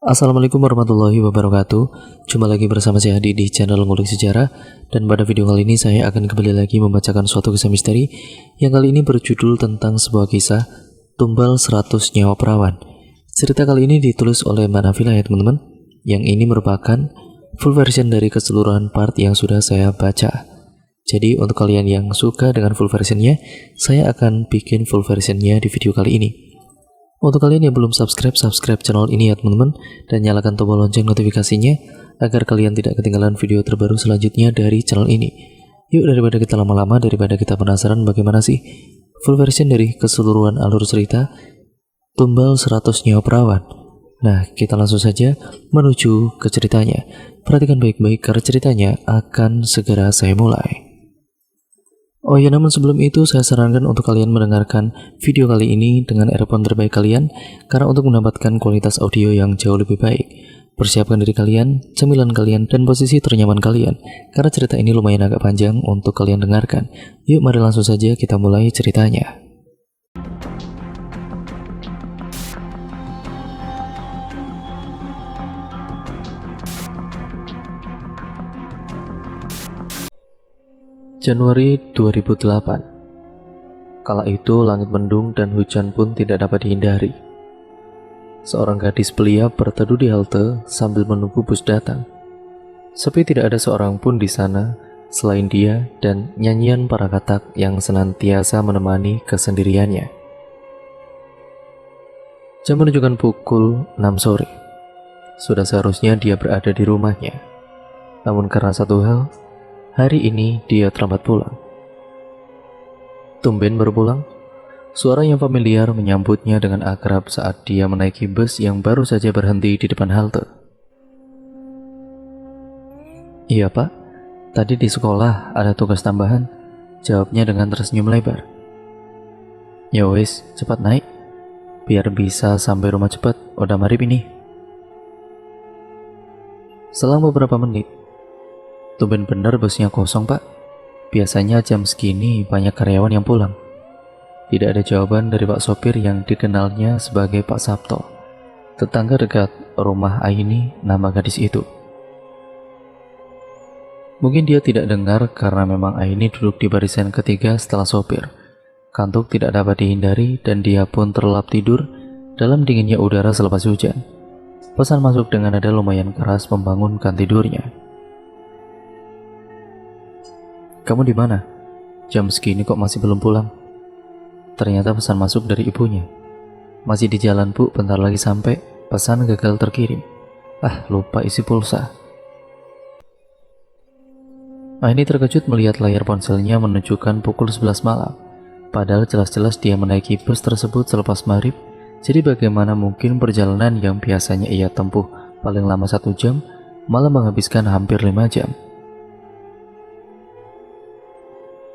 Assalamualaikum warahmatullahi wabarakatuh. Jumpa lagi bersama saya Adi di channel Ngulik Sejarah. Dan pada video kali ini saya akan kembali lagi membacakan suatu kisah misteri yang kali ini berjudul tentang sebuah kisah Tumbal 100 Nyawa Perawan. Cerita kali ini ditulis oleh Mbak Nafila ya teman-teman. Yang ini merupakan full version dari keseluruhan part yang sudah saya baca. Jadi untuk kalian yang suka dengan full versionnya, saya akan bikin full versionnya di video kali ini. Untuk kalian yang belum subscribe channel ini ya teman-teman, dan nyalakan tombol lonceng notifikasinya agar kalian tidak ketinggalan video terbaru selanjutnya dari channel ini. Yuk, daripada kita lama-lama, daripada kita penasaran bagaimana sih full version dari keseluruhan alur cerita Tumbal 100 Nyawa Perawan. Nah, kita langsung saja menuju ke ceritanya. Perhatikan baik-baik karena ceritanya akan segera saya mulai. Oh ya, namun sebelum itu saya sarankan untuk kalian mendengarkan video kali ini dengan earphone terbaik kalian, karena untuk mendapatkan kualitas audio yang jauh lebih baik. Persiapkan diri kalian, cemilan kalian, dan posisi ternyaman kalian, karena cerita ini lumayan agak panjang untuk kalian dengarkan. Yuk, mari langsung saja kita mulai ceritanya. Januari 2008. Kala itu langit mendung dan hujan pun tidak dapat dihindari. Seorang gadis belia berteduh di halte sambil menunggu bus datang. Sepi, tidak ada seorang pun di sana selain dia dan nyanyian para katak yang senantiasa menemani kesendiriannya. Jam menunjukkan pukul 6 sore. Sudah seharusnya dia berada di rumahnya. Namun karena satu hal, hari ini dia terlambat pulang. Tumben baru pulang? Suara yang familiar menyambutnya dengan akrab saat dia menaiki bus yang baru saja berhenti di depan halte. Iya pak, tadi di sekolah ada tugas tambahan, jawabnya dengan tersenyum lebar. Ya wis, cepat naik, biar bisa sampai rumah cepat, udah marip ini. Selang beberapa menit, tumben bener busnya kosong pak. Biasanya jam segini banyak karyawan yang pulang. Tidak ada jawaban dari pak sopir yang dikenalnya sebagai Pak Sabto, tetangga dekat rumah Aini, nama gadis itu. Mungkin dia tidak dengar karena memang Aini duduk di barisan ketiga setelah sopir. Kantuk tidak dapat dihindari dan dia pun terlelap tidur dalam dinginnya udara selepas hujan. Pesan masuk dengan nada lumayan keras membangunkan tidurnya. Kamu di mana? Jam segini kok masih belum pulang? Ternyata pesan masuk dari ibunya. Masih di jalan bu, bentar lagi sampai. Pesan gagal terkirim. Ah, lupa isi pulsa. Aini terkejut melihat layar ponselnya menunjukkan pukul 11 malam. Padahal jelas-jelas dia menaiki bus tersebut selepas maghrib. Jadi bagaimana mungkin perjalanan yang biasanya ia tempuh paling lama 1 jam malah menghabiskan hampir 5 jam.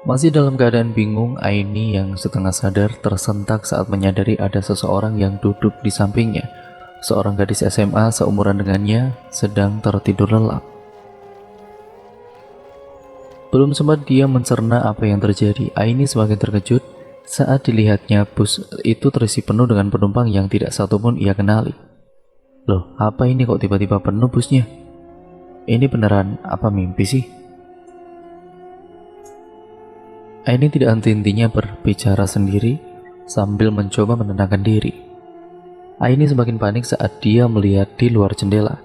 Masih dalam keadaan bingung, Aini yang setengah sadar tersentak saat menyadari ada seseorang yang duduk di sampingnya. Seorang gadis SMA seumuran dengannya sedang tertidur lelap. Belum sempat dia mencerna apa yang terjadi, Aini semakin terkejut saat dilihatnya bus itu terisi penuh dengan penumpang yang tidak satupun ia kenali. Loh, apa ini kok tiba-tiba penuh busnya? Ini beneran apa mimpi sih? Aini tidak henti-hentinya berbicara sendiri sambil mencoba menenangkan diri. Aini semakin panik saat dia melihat di luar jendela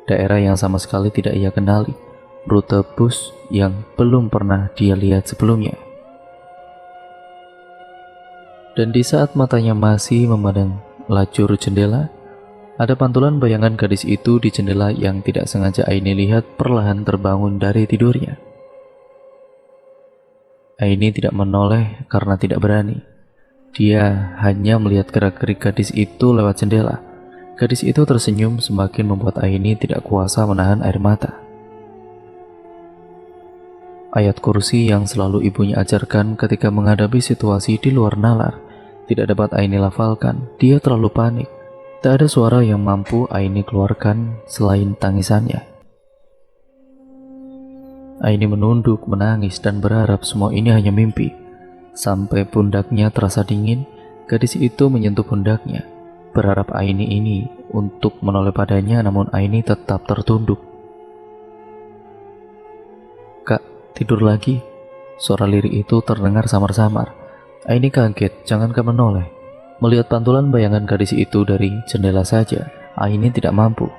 daerah yang sama sekali tidak ia kenali, rute bus yang belum pernah dia lihat sebelumnya. Dan di saat matanya masih memandang lajur jendela, ada pantulan bayangan gadis itu di jendela yang tidak sengaja Aini lihat perlahan terbangun dari tidurnya. Aini tidak menoleh karena tidak berani. Dia hanya melihat gerak-gerik gadis itu lewat jendela. Gadis itu tersenyum semakin membuat Aini tidak kuasa menahan air mata. Ayat kursi yang selalu ibunya ajarkan ketika menghadapi situasi di luar nalar tidak dapat Aini lafalkan. Dia terlalu panik. Tak ada suara yang mampu Aini keluarkan selain tangisannya. Aini menunduk, menangis, dan berharap semua ini hanya mimpi. Sampai pundaknya terasa dingin, gadis itu menyentuh pundaknya, berharap Aini ini untuk menoleh padanya, namun Aini tetap tertunduk. "Kak, tidur lagi?" Suara lirik itu terdengar samar-samar. Aini kaget, jangankan menoleh. Melihat pantulan bayangan gadis itu dari jendela saja, Aini tidak mampu.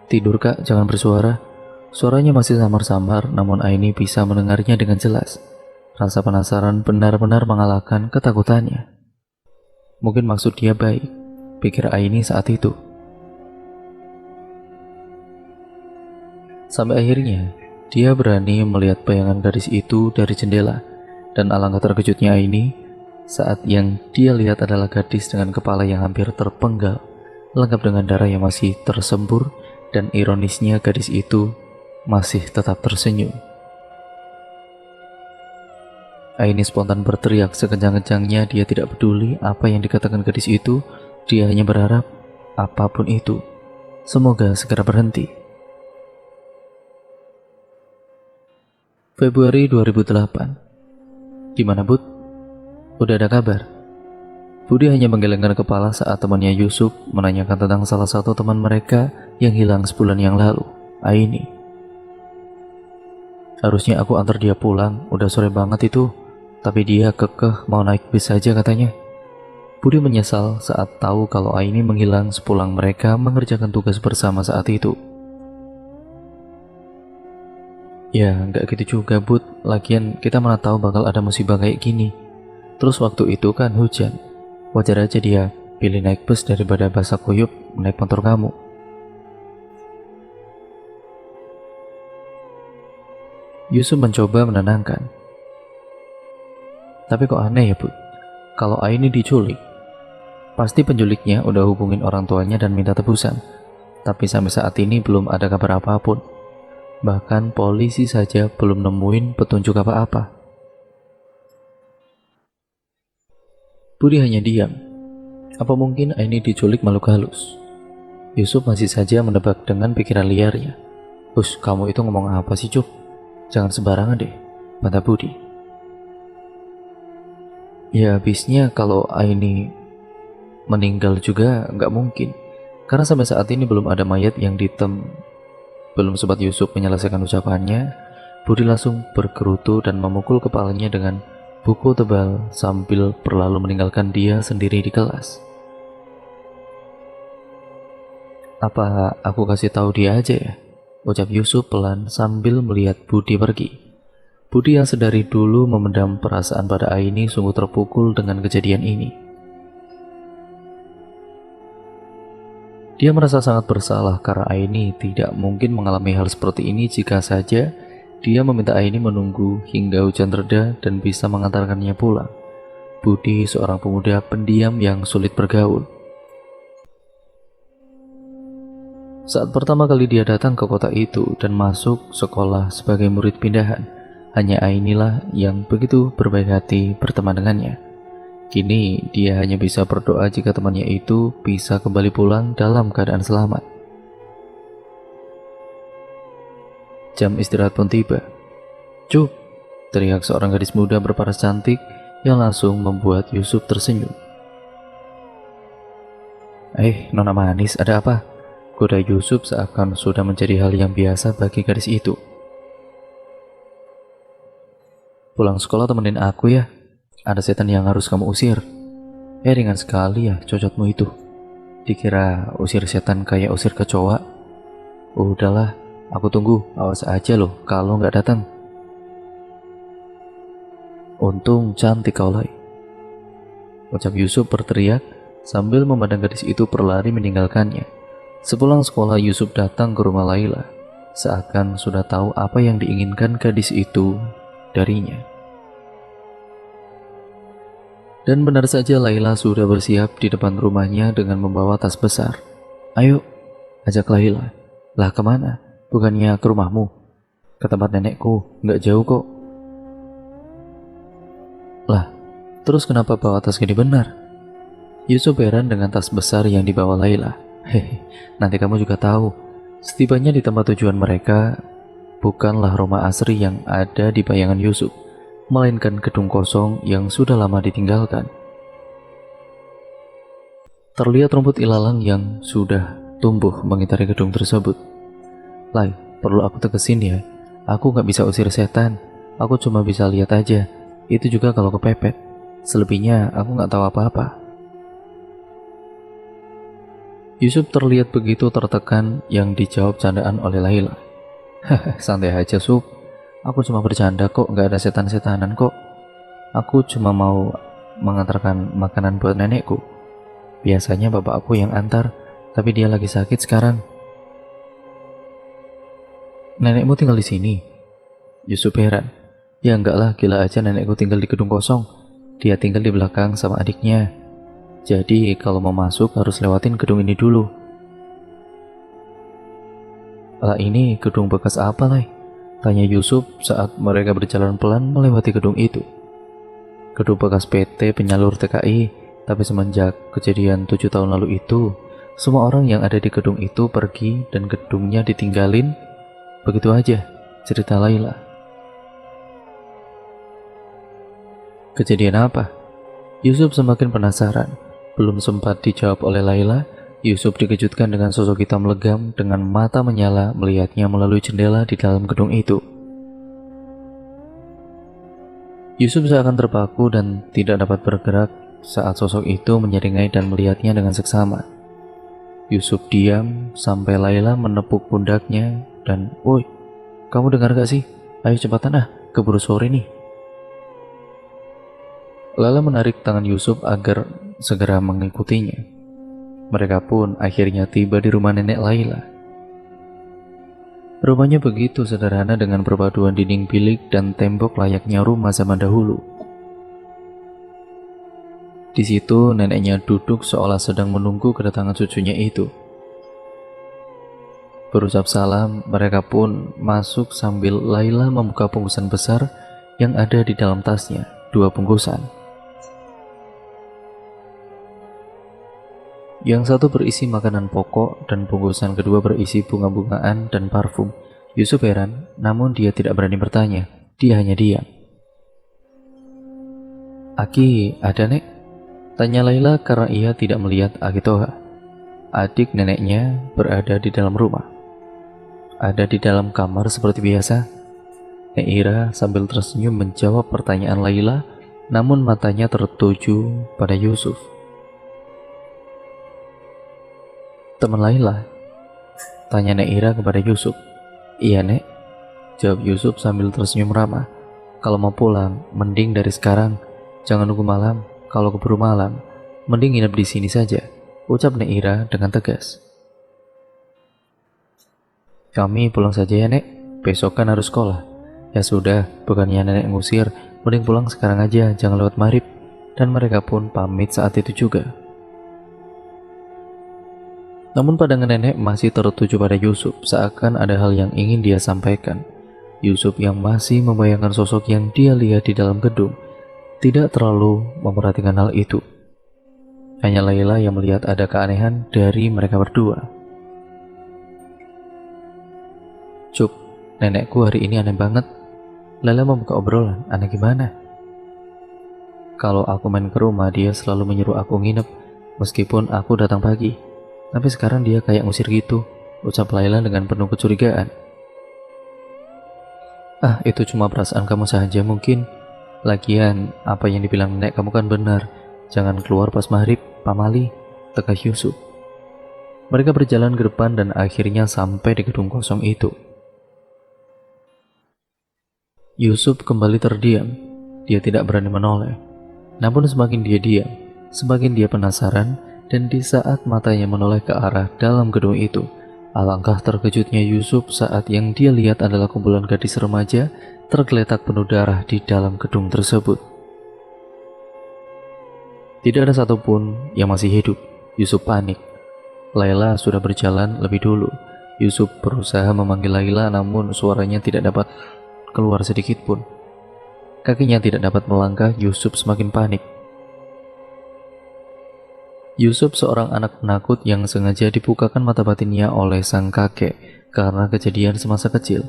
"Tidur Kak, jangan bersuara." Suaranya masih samar-samar, namun Aini bisa mendengarnya dengan jelas. Rasa penasaran benar-benar mengalahkan ketakutannya. Mungkin maksud dia baik, pikir Aini saat itu. Sampai akhirnya, dia berani melihat bayangan gadis itu dari jendela. Dan alangkah terkejutnya Aini saat yang dia lihat adalah gadis dengan kepala yang hampir terpenggal, lengkap dengan darah yang masih tersembur, dan ironisnya gadis itu masih tetap tersenyum. Aini spontan berteriak sekencang-kencangnya. Dia tidak peduli apa yang dikatakan gadis itu. Dia hanya berharap apapun itu, semoga segera berhenti. Februari 2008. "Gimana Bud? Udah ada kabar?" Budi hanya menggelengkan kepala saat temannya Yusuf menanyakan tentang salah satu teman mereka yang hilang sebulan yang lalu, Aini. "Harusnya aku antar dia pulang, udah sore banget itu. Tapi dia kekeh mau naik bis saja katanya." Budi menyesal saat tahu kalau Aini menghilang sepulang mereka mengerjakan tugas bersama saat itu. "Ya, nggak gitu juga, Bud. Lagian kita mana tahu bakal ada musibah kayak gini. Terus waktu itu kan hujan. Wajar aja dia pilih naik bus daripada basah kuyup naik motor kamu." Yusuf mencoba menenangkan. "Tapi kok aneh ya, Bud? Kalau Aini diculik, pasti penculiknya udah hubungin orang tuanya dan minta tebusan. Tapi sampai saat ini belum ada kabar apapun. Bahkan polisi saja belum nemuin petunjuk apa-apa." Budi hanya diam. Apa mungkin Aini diculik makhluk halus? Yusuf masih saja menebak dengan pikiran liarnya. Kamu itu ngomong apa sih, Cuk? Jangan sembarangan deh," kata Budi. "Ya habisnya kalau Aini meninggal juga nggak mungkin. Karena sampai saat ini belum ada mayat yang Belum sempat Yusuf menyelesaikan ucapannya, Budi langsung bergerutu dan memukul kepalanya dengan buku tebal sambil berlalu meninggalkan dia sendiri di kelas. "Apa aku kasih tahu dia aja ya?" ucap Yusuf pelan sambil melihat Budi pergi. Budi yang sedari dulu memendam perasaan pada Aini sungguh terpukul dengan kejadian ini. Dia merasa sangat bersalah karena Aini tidak mungkin mengalami hal seperti ini jika saja dia meminta Aini menunggu hingga hujan reda dan bisa mengantarkannya pulang. Budi seorang pemuda pendiam yang sulit bergaul. Saat pertama kali dia datang ke kota itu dan masuk sekolah sebagai murid pindahan, hanya Ainilah yang begitu berbaik hati berteman dengannya. Kini dia hanya bisa berdoa jika temannya itu bisa kembali pulang dalam keadaan selamat. Jam istirahat pun tiba. "Cuk!" teriak seorang gadis muda berparas cantik yang langsung membuat Yusuf tersenyum. Nona manis, ada apa?" goda Yusuf seakan sudah menjadi hal yang biasa bagi gadis itu. "Pulang sekolah temenin aku ya. Ada setan yang harus kamu usir." Ringan sekali ya cocotmu itu. Dikira usir setan kayak usir kecoa. Udahlah, aku tunggu, awas aja loh kalau nggak datang. "Untung cantik kau, Lai," ucap Yusuf berteriak sambil memandang gadis itu berlari meninggalkannya. Sepulang sekolah, Yusuf datang ke rumah Laila, seakan sudah tahu apa yang diinginkan gadis itu darinya. Dan benar saja Laila sudah bersiap di depan rumahnya dengan membawa tas besar. "Ayo," ajak Laila. "Lah kemana? Bukannya ke rumahmu?" "Ke tempat nenekku, nggak jauh kok." "Lah, terus kenapa bawa tas gini benar?" Yusuf heran dengan tas besar yang dibawa Laila. Nanti kamu juga tahu." Setibanya di tempat tujuan mereka, bukanlah rumah asri yang ada di bayangan Yusuf, melainkan gedung kosong yang sudah lama ditinggalkan. Terlihat rumput ilalang yang sudah tumbuh mengitari gedung tersebut. Lai, perlu aku tegesin ya, aku nggak bisa usir setan, aku cuma bisa lihat aja, itu juga kalau kepepet. Selebihnya aku nggak tahu apa-apa. Yusuf terlihat begitu tertekan yang dijawab candaan oleh Laila. Santai aja Sup, aku cuma bercanda kok, nggak ada setan-setanan kok. Aku cuma mau mengantarkan makanan buat nenekku. Biasanya bapak aku yang antar, tapi dia lagi sakit sekarang. Nenekmu tinggal di sini? Yusuf heran. Ya enggak lah, gila aja, nenekku tinggal di gedung kosong. Dia tinggal di belakang sama adiknya. Jadi kalau mau masuk harus lewatin gedung ini dulu. Lah ini gedung bekas apa lah? Tanya Yusuf saat mereka berjalan pelan melewati gedung itu. Gedung bekas PT penyalur TKI, tapi semenjak kejadian 7 tahun lalu itu, semua orang yang ada di gedung itu pergi dan gedungnya ditinggalin. Begitu aja, cerita Laila. Kejadian apa? Yusuf semakin penasaran. Belum sempat dijawab oleh Laila, Yusuf dikejutkan dengan sosok hitam legam dengan mata menyala melihatnya melalui jendela di dalam gedung itu. Yusuf seakan terpaku dan tidak dapat bergerak saat sosok itu menyeringai dan melihatnya dengan seksama. Yusuf diam sampai Laila menepuk pundaknya dan, "Woi, kamu dengar gak sih? Ayo cepatan keburu sore nih." Laila menarik tangan Yusuf agar segera mengikutinya. Mereka pun akhirnya tiba di rumah nenek Laila. Rumahnya begitu sederhana dengan perpaduan dinding bilik dan tembok layaknya rumah zaman dahulu. Di situ neneknya duduk seolah sedang menunggu kedatangan cucunya itu. Berucap salam, mereka pun masuk sambil Laila membuka bungkusan besar yang ada di dalam tasnya, 2 bungkusan. Yang satu berisi makanan pokok dan bungkusan kedua berisi bunga-bungaan dan parfum. Yusuf heran, namun dia tidak berani bertanya. Dia hanya diam. "Aki, ada nek?" Tanya Laila karena ia tidak melihat Aki Toha. Adik neneknya berada di dalam rumah. Ada di dalam kamar seperti biasa. Nek Ira sambil tersenyum menjawab pertanyaan Laila, namun matanya tertuju pada Yusuf. "Teman Laila?" tanya Nek Ira kepada Yusuf. "Iya Nek," jawab Yusuf sambil tersenyum ramah. "Kalau mau pulang, mending dari sekarang. Jangan nunggu malam. Kalau keburu malam, mending nginep di sini saja," ucap Nek Ira dengan tegas. "Kami pulang saja ya Nek, besok kan harus sekolah." "Ya sudah, bukannya nenek ngusir, mending pulang sekarang aja, jangan lewat maghrib." Dan mereka pun pamit saat itu juga. Namun pandangan nenek masih tertuju pada Yusuf, seakan ada hal yang ingin dia sampaikan. Yusuf yang masih membayangkan sosok yang dia lihat di dalam gedung, tidak terlalu memperhatikan hal itu. Hanya Laila yang melihat ada keanehan dari mereka berdua. "Cup, nenekku hari ini aneh banget." Laila membuka obrolan. "Aneh gimana?" "Kalau aku main ke rumah, dia selalu menyuruh aku nginep, meskipun aku datang pagi. Tapi sekarang dia kayak ngusir gitu," ucap Laila dengan penuh kecurigaan. "Itu cuma perasaan kamu saja mungkin. Lagian, apa yang dibilang nenek kamu kan benar. Jangan keluar pas maghrib, pamali," tegas Yusuf. Mereka berjalan ke depan dan akhirnya sampai di gedung kosong itu. Yusuf kembali terdiam. Dia tidak berani menoleh. Namun semakin dia diam, semakin dia penasaran. Dan di saat matanya menoleh ke arah dalam gedung itu, alangkah terkejutnya Yusuf saat yang dia lihat adalah kumpulan gadis remaja tergeletak penuh darah di dalam gedung tersebut. Tidak ada satupun yang masih hidup. Yusuf panik. Laila sudah berjalan lebih dulu. Yusuf berusaha memanggil Laila, namun suaranya tidak dapat keluar sedikit pun. Kakinya tidak dapat melangkah. Yusuf semakin panik. Yusuf seorang anak penakut yang sengaja dibukakan mata batinnya oleh sang kakek karena kejadian semasa kecil.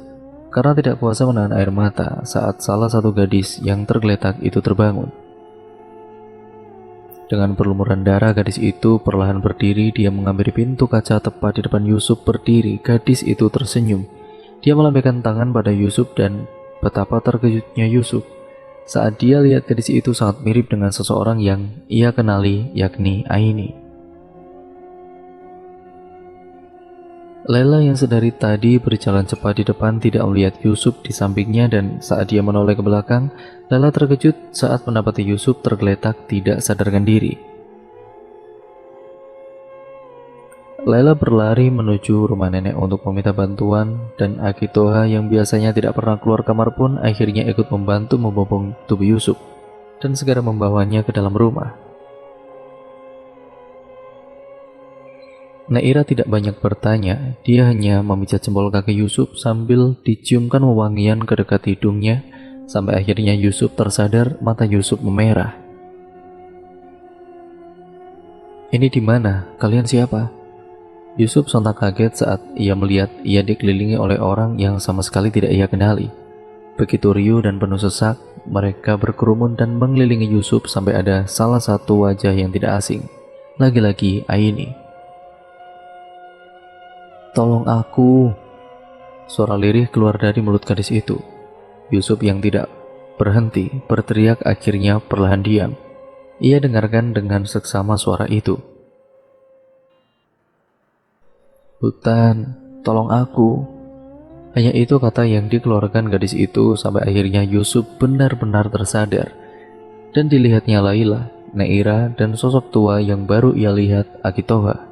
Karena tidak kuasa menahan air mata saat salah satu gadis yang tergeletak itu terbangun. Dengan berlumuran darah, gadis itu perlahan berdiri. Dia menghampiri pintu kaca tepat di depan Yusuf berdiri. Gadis itu tersenyum. Dia melambaikan tangan pada Yusuf dan betapa terkejutnya Yusuf saat dia lihat gadis itu sangat mirip dengan seseorang yang ia kenali, yakni Aini. Laila yang sedari tadi berjalan cepat di depan tidak melihat Yusuf di sampingnya, dan saat dia menoleh ke belakang, Laila terkejut saat mendapati Yusuf tergeletak tidak sadarkan diri. Laila berlari menuju rumah nenek untuk meminta bantuan, dan Akitoha yang biasanya tidak pernah keluar kamar pun akhirnya ikut membantu membopong tubuh Yusuf dan segera membawanya ke dalam rumah. Neira tidak banyak bertanya, dia hanya memijat jempol kaki Yusuf sambil diciumkan wewangian ke dekat hidungnya, sampai akhirnya Yusuf tersadar. Mata Yusuf memerah. "Ini di mana? Kalian siapa?" Yusuf sontak kaget saat ia melihat ia dikelilingi oleh orang yang sama sekali tidak ia kenali. Begitu riuh dan penuh sesak, mereka berkerumun dan mengelilingi Yusuf sampai ada salah satu wajah yang tidak asing. Lagi-lagi Aini. "Tolong aku!" Suara lirih keluar dari mulut gadis itu. Yusuf yang tidak berhenti berteriak akhirnya perlahan diam. Ia dengarkan dengan seksama suara itu. "Hutan, tolong aku." Hanya itu kata yang dikeluarkan gadis itu sampai akhirnya Yusuf benar-benar tersadar. Dan dilihatnya Laila, Neira, dan sosok tua yang baru ia lihat, Akitoha.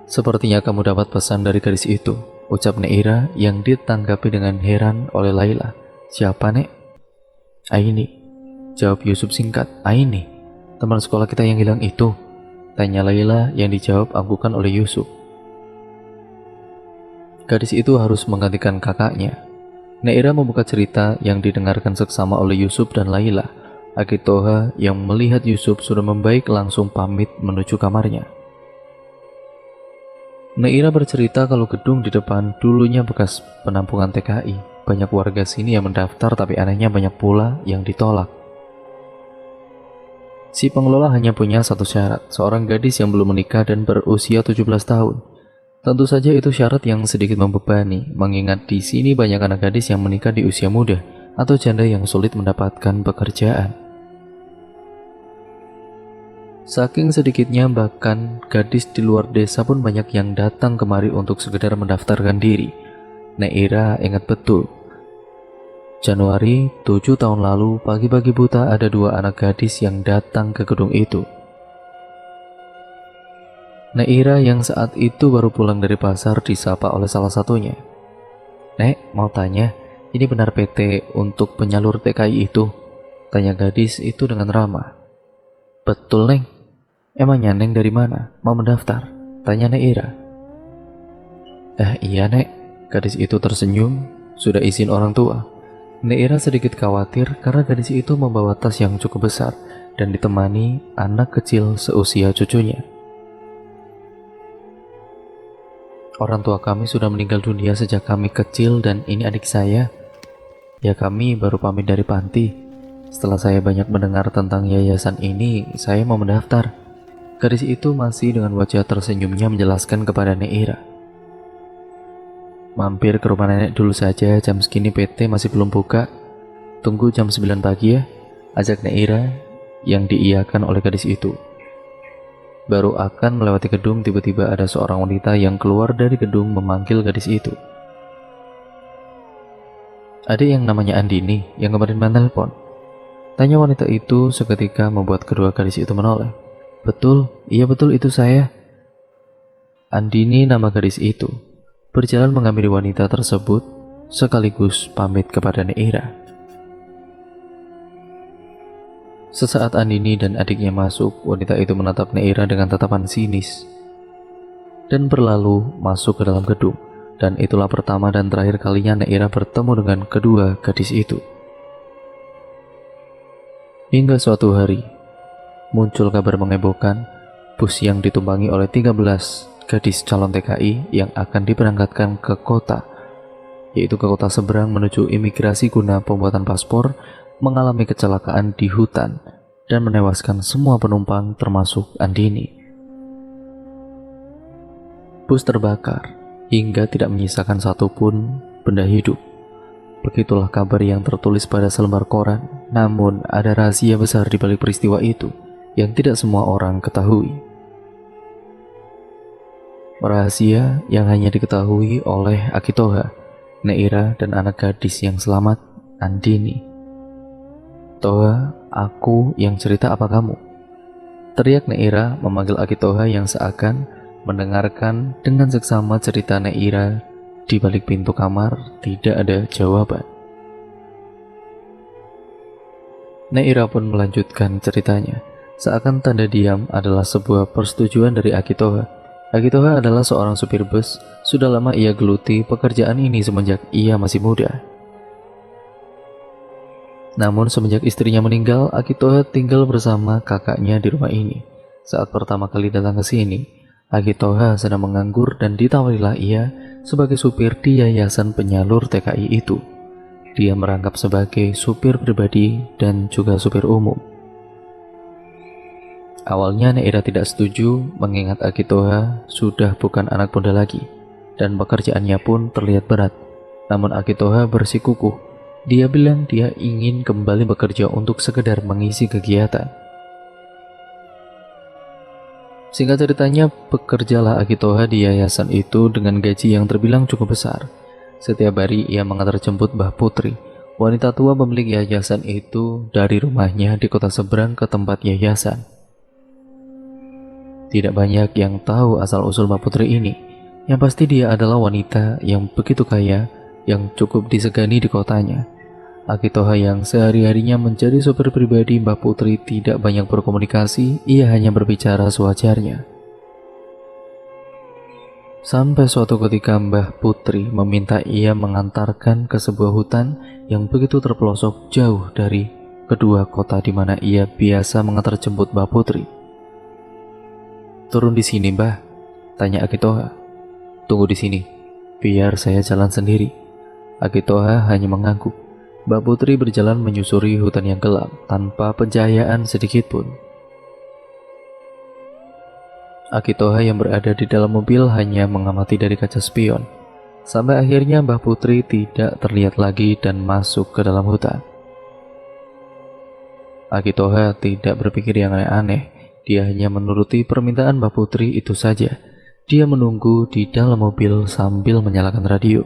"Sepertinya kamu dapat pesan dari gadis itu," ucap Neira yang ditanggapi dengan heran oleh Laila. "Siapa, Nek?" "Aini," jawab Yusuf singkat. "Aini, teman sekolah kita yang hilang itu?" tanya Laila yang dijawab anggukan oleh Yusuf. Gadis itu harus menggantikan kakaknya. Neira membuka cerita yang didengarkan seksama oleh Yusuf dan Laila. Akitoha yang melihat Yusuf sudah membaik langsung pamit menuju kamarnya. Neira bercerita kalau gedung di depan dulunya bekas penampungan TKI. Banyak warga sini yang mendaftar, tapi anehnya banyak pula yang ditolak. Si pengelola hanya punya satu syarat, seorang gadis yang belum menikah dan berusia 17 tahun. Tentu saja itu syarat yang sedikit membebani, mengingat di sini banyak anak gadis yang menikah di usia muda atau janda yang sulit mendapatkan pekerjaan. Saking sedikitnya, bahkan gadis di luar desa pun banyak yang datang kemari untuk sekedar mendaftarkan diri. Neira ingat betul. Januari 7 tahun lalu, pagi-pagi buta ada dua anak gadis yang datang ke gedung itu. Neira yang saat itu baru pulang dari pasar disapa oleh salah satunya. "Nek, mau tanya, ini benar PT untuk penyalur TKI itu?" tanya gadis itu dengan ramah. "Betul, Neng. Emangnya Neng dari mana? Mau mendaftar?" tanya Neira. Iya, Nek." Gadis itu tersenyum. "Sudah izin orang tua." Neira sedikit khawatir karena gadis itu membawa tas yang cukup besar dan ditemani anak kecil seusia cucunya. "Orang tua kami sudah meninggal dunia sejak kami kecil dan ini adik saya. Ya kami baru pamit dari panti. Setelah saya banyak mendengar tentang yayasan ini, saya mau mendaftar." Gadis itu masih dengan wajah tersenyumnya menjelaskan kepada Neira. "Mampir ke rumah nenek dulu saja, jam segini PT masih belum buka. Tunggu jam 9 pagi ya," ajak Neira yang diiyakan oleh gadis itu. Baru akan melewati gedung, tiba-tiba ada seorang wanita yang keluar dari gedung memanggil gadis itu. "Adik yang namanya Andini, yang kemarin menelpon?" tanya wanita itu seketika membuat kedua gadis itu menoleh. "Betul, iya betul itu saya." Andini nama gadis itu. Berjalan menghampiri wanita tersebut sekaligus pamit kepada Neira. Sesaat Andini dan adiknya masuk, wanita itu menatap Neira dengan tatapan sinis dan berlalu masuk ke dalam gedung. Dan itulah pertama dan terakhir kalinya Neira bertemu dengan kedua gadis itu. Hingga suatu hari, muncul kabar menghebohkan, bus yang ditumpangi oleh 13 gadis calon TKI yang akan diberangkatkan ke kota, yaitu ke kota seberang menuju imigrasi guna pembuatan paspor, mengalami kecelakaan di hutan dan menewaskan semua penumpang termasuk Andini. Bus terbakar hingga tidak menyisakan satupun benda hidup. Begitulah kabar yang tertulis pada selembar koran, namun ada rahasia besar di balik peristiwa itu yang tidak semua orang ketahui. Rahasia yang hanya diketahui oleh Akitoha, Neira, dan anak gadis yang selamat, Andini. "Toha, aku yang cerita apa kamu?" teriak Neira memanggil Akitoha yang seakan mendengarkan dengan seksama cerita Neira. Di balik pintu kamar tidak ada jawaban. Neira pun melanjutkan ceritanya, seakan tanda diam adalah sebuah persetujuan dari Akitoha. Akitoha adalah seorang supir bus. Sudah lama ia geluti pekerjaan ini semenjak ia masih muda. Namun semenjak istrinya meninggal, Akitoha tinggal bersama kakaknya di rumah ini. Saat pertama kali datang ke sini, Akitoha sedang menganggur dan ditawarilah ia sebagai supir di yayasan penyalur TKI itu. Dia merangkap sebagai supir pribadi dan juga supir umum. Awalnya Neira tidak setuju mengingat Akitoha sudah bukan anak muda lagi dan pekerjaannya pun terlihat berat. Namun Akitoha bersikukuh. Dia bilang dia ingin kembali bekerja untuk sekedar mengisi kegiatan. Singkat ceritanya, bekerjalah Akitoha di yayasan itu dengan gaji yang terbilang cukup besar. Setiap hari ia mengantar jemput Mbah Putri, wanita tua pemilik yayasan itu, dari rumahnya di kota seberang ke tempat yayasan. Tidak banyak yang tahu asal-usul Mbak Putri ini. Yang pasti dia adalah wanita yang begitu kaya, yang cukup disegani di kotanya. Akitoha yang sehari-harinya menjadi sopir pribadi Mbak Putri tidak banyak berkomunikasi, ia hanya berbicara sewajarnya. Sampai suatu ketika Mbah Putri meminta ia mengantarkan ke sebuah hutan yang begitu terpelosok jauh dari kedua kota di mana ia biasa mengantar jemput Mbah Putri. "Turun di sini, Mbah," tanya Akitoha. "Tunggu di sini, biar saya jalan sendiri." Akitoha hanya mengangguk. Mbak Putri berjalan menyusuri hutan yang gelap tanpa pencahayaan sedikit pun. Akitoha yang berada di dalam mobil hanya mengamati dari kaca spion. Sampai akhirnya Mbak Putri tidak terlihat lagi dan masuk ke dalam hutan. Akitoha tidak berpikir yang aneh-aneh. Dia hanya menuruti permintaan Mbak Putri itu saja. Dia menunggu di dalam mobil sambil menyalakan radio.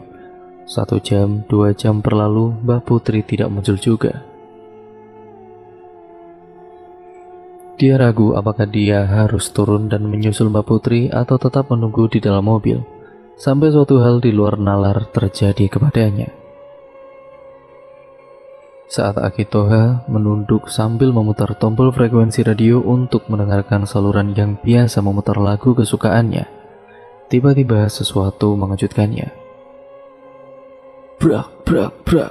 1 jam, 2 jam berlalu, Mbak Putri tidak muncul juga. Dia ragu apakah dia harus turun dan menyusul Mbak Putri atau tetap menunggu di dalam mobil. Sampai suatu hal di luar nalar terjadi kepadanya. Saat Akitoha menunduk sambil memutar tombol frekuensi radio untuk mendengarkan saluran yang biasa memutar lagu kesukaannya, tiba-tiba sesuatu mengejutkannya. Brak, brak, brak.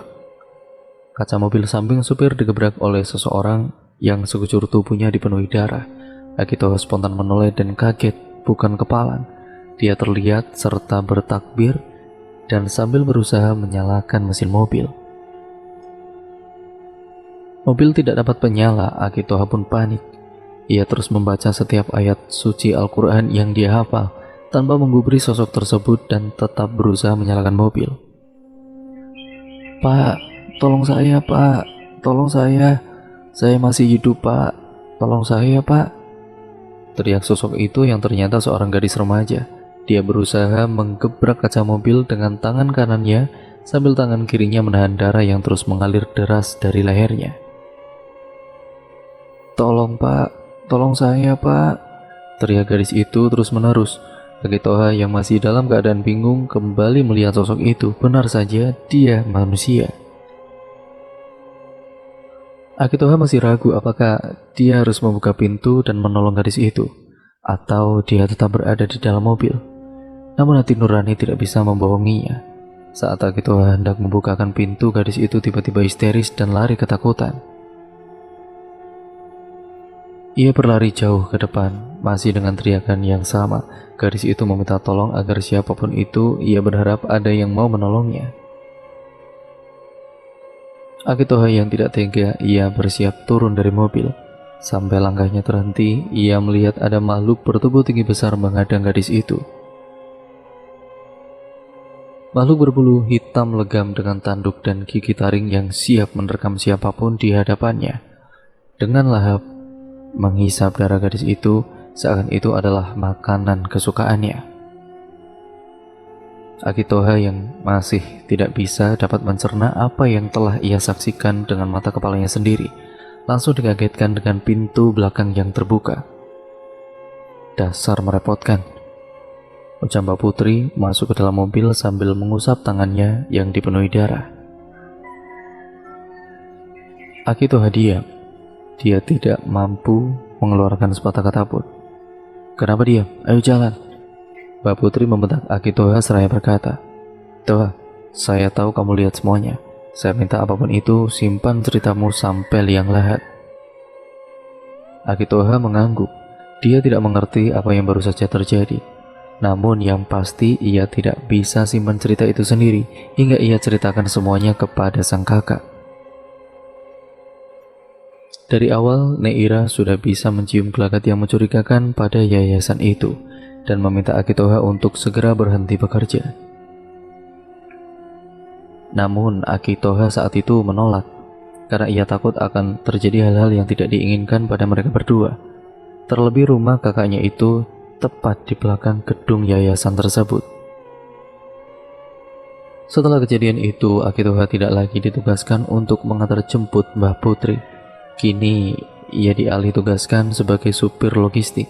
Kaca mobil samping supir digebrak oleh seseorang yang sekujur tubuhnya dipenuhi darah. Akitoha spontan menoleh dan kaget, bukan kepalang. Dia terlihat serta bertakbir dan sambil berusaha menyalakan mesin mobil. Mobil tidak dapat menyala, Akitoha pun panik. Ia terus membaca setiap ayat suci Al-Quran yang dia hafal, tanpa menggubris sosok tersebut dan tetap berusaha menyalakan mobil. "Pak, tolong saya, Pak. Tolong saya. Saya masih hidup, Pak. Tolong saya, Pak." Teriak sosok itu yang ternyata seorang gadis remaja. Dia berusaha menggebrak kaca mobil dengan tangan kanannya, sambil tangan kirinya menahan darah yang terus mengalir deras dari lehernya. "Tolong, Pak. Tolong saya, Pak." Teriak gadis itu terus-menerus. Akitoha yang masih dalam keadaan bingung kembali melihat sosok itu. Benar saja, dia manusia. Akitoha masih ragu apakah dia harus membuka pintu dan menolong gadis itu, atau dia tetap berada di dalam mobil. Namun hati nurani tidak bisa membohonginya. Saat Akitoha hendak membukakan pintu, gadis itu tiba-tiba histeris dan lari ketakutan. Ia berlari jauh ke depan, masih dengan teriakan yang sama. Gadis itu meminta tolong agar siapapun itu, ia berharap ada yang mau menolongnya. Akitoha yang tidak tega, ia bersiap turun dari mobil. Sampai langkahnya terhenti, ia melihat ada makhluk bertubuh tinggi besar menghadang gadis itu. Makhluk berbulu hitam legam dengan tanduk dan gigi taring yang siap menerkam siapapun di hadapannya. Dengan lahap menghisap darah gadis itu, seakan itu adalah makanan kesukaannya. Akitoha yang masih tidak bisa dapat mencerna apa yang telah ia saksikan dengan mata kepalanya sendiri, langsung dikagetkan dengan pintu belakang yang terbuka. Dasar merepotkan, ucap Mbak Putri masuk ke dalam mobil sambil mengusap tangannya yang dipenuhi darah. Akitoha diam. Dia tidak mampu mengeluarkan sepatah kata pun. Kenapa diam? Ayo jalan. Mbak Putri membentak Akitoha seraya berkata, Toha, saya tahu kamu lihat semuanya. Saya minta apapun itu, simpan ceritamu sampai liang lahat. Akitoha mengangguk. Dia tidak mengerti apa yang baru saja terjadi. Namun yang pasti ia tidak bisa simpan cerita itu sendiri hingga ia ceritakan semuanya kepada sang kakak. Dari awal, Neira sudah bisa mencium gelagat yang mencurigakan pada yayasan itu dan meminta Akitoha untuk segera berhenti bekerja. Namun Akitoha saat itu menolak karena ia takut akan terjadi hal-hal yang tidak diinginkan pada mereka berdua. Terlebih rumah kakaknya itu tepat di belakang gedung yayasan tersebut. Setelah kejadian itu, Akitoha tidak lagi ditugaskan untuk mengantar jemput Mbah Putri. Kini ia dialih tugaskan sebagai supir logistik.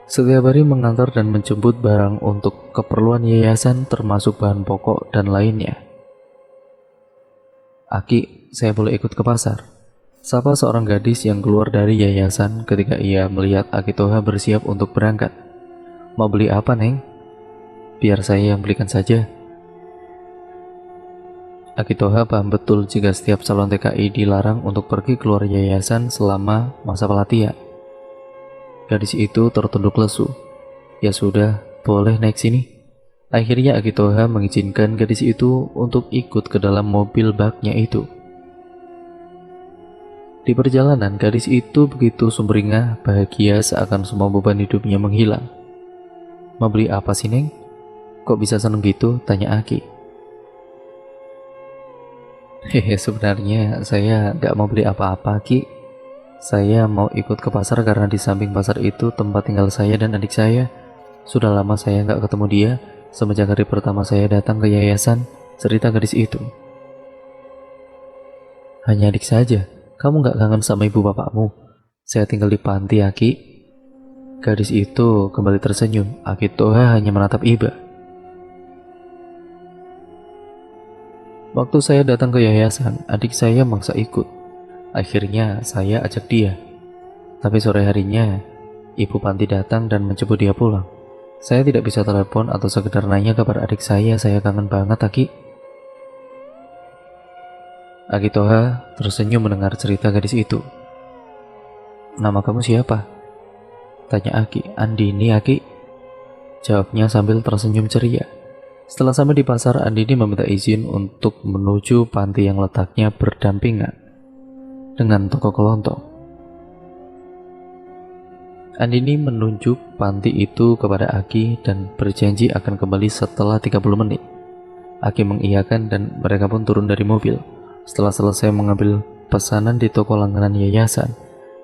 Setiap hari mengantar dan menjemput barang untuk keperluan yayasan termasuk bahan pokok dan lainnya. Aki, saya boleh ikut ke pasar? Sapa seorang gadis yang keluar dari yayasan ketika ia melihat Akitoha bersiap untuk berangkat. Mau beli apa, Neng? Biar saya yang belikan saja. Akitoha paham betul jika setiap calon TKI dilarang untuk pergi keluar yayasan selama masa pelatihan. Gadis itu tertunduk lesu. Ya sudah, boleh naik sini. Akhirnya Akitoha mengizinkan gadis itu untuk ikut ke dalam mobil baknya itu. Di perjalanan, gadis itu begitu sumringah, bahagia seakan semua beban hidupnya menghilang. Mau beli apa sih, Neng? Kok bisa seneng gitu? Tanya Aki. Hehe, sebenarnya saya gak mau beli apa-apa, Ki. Saya mau ikut ke pasar karena di samping pasar itu tempat tinggal saya dan adik saya. Sudah lama saya gak ketemu dia, semenjak hari pertama saya datang ke yayasan, cerita gadis itu. Hanya adik saja, kamu gak kangen sama ibu bapakmu? Saya tinggal di panti, Aki. Gadis itu kembali tersenyum. Akitoha hanya menatap Iba. Waktu saya datang ke yayasan, adik saya maksa ikut. Akhirnya saya ajak dia. Tapi sore harinya, ibu panti datang dan menjemput dia pulang. Saya tidak bisa telepon atau sekedar nanya kabar adik saya kangen banget, Aki. Akitoha tersenyum mendengar cerita gadis itu. Nama kamu siapa? Tanya Aki. Andini, Aki. Jawabnya sambil tersenyum ceria. Setelah sampai di pasar, Andini meminta izin untuk menuju panti yang letaknya berdampingan dengan toko kelontong. Andini menunjuk panti itu kepada Aki dan berjanji akan kembali setelah 30 menit. Aki mengiyakan dan mereka pun turun dari mobil. Setelah selesai mengambil pesanan di toko langganan yayasan,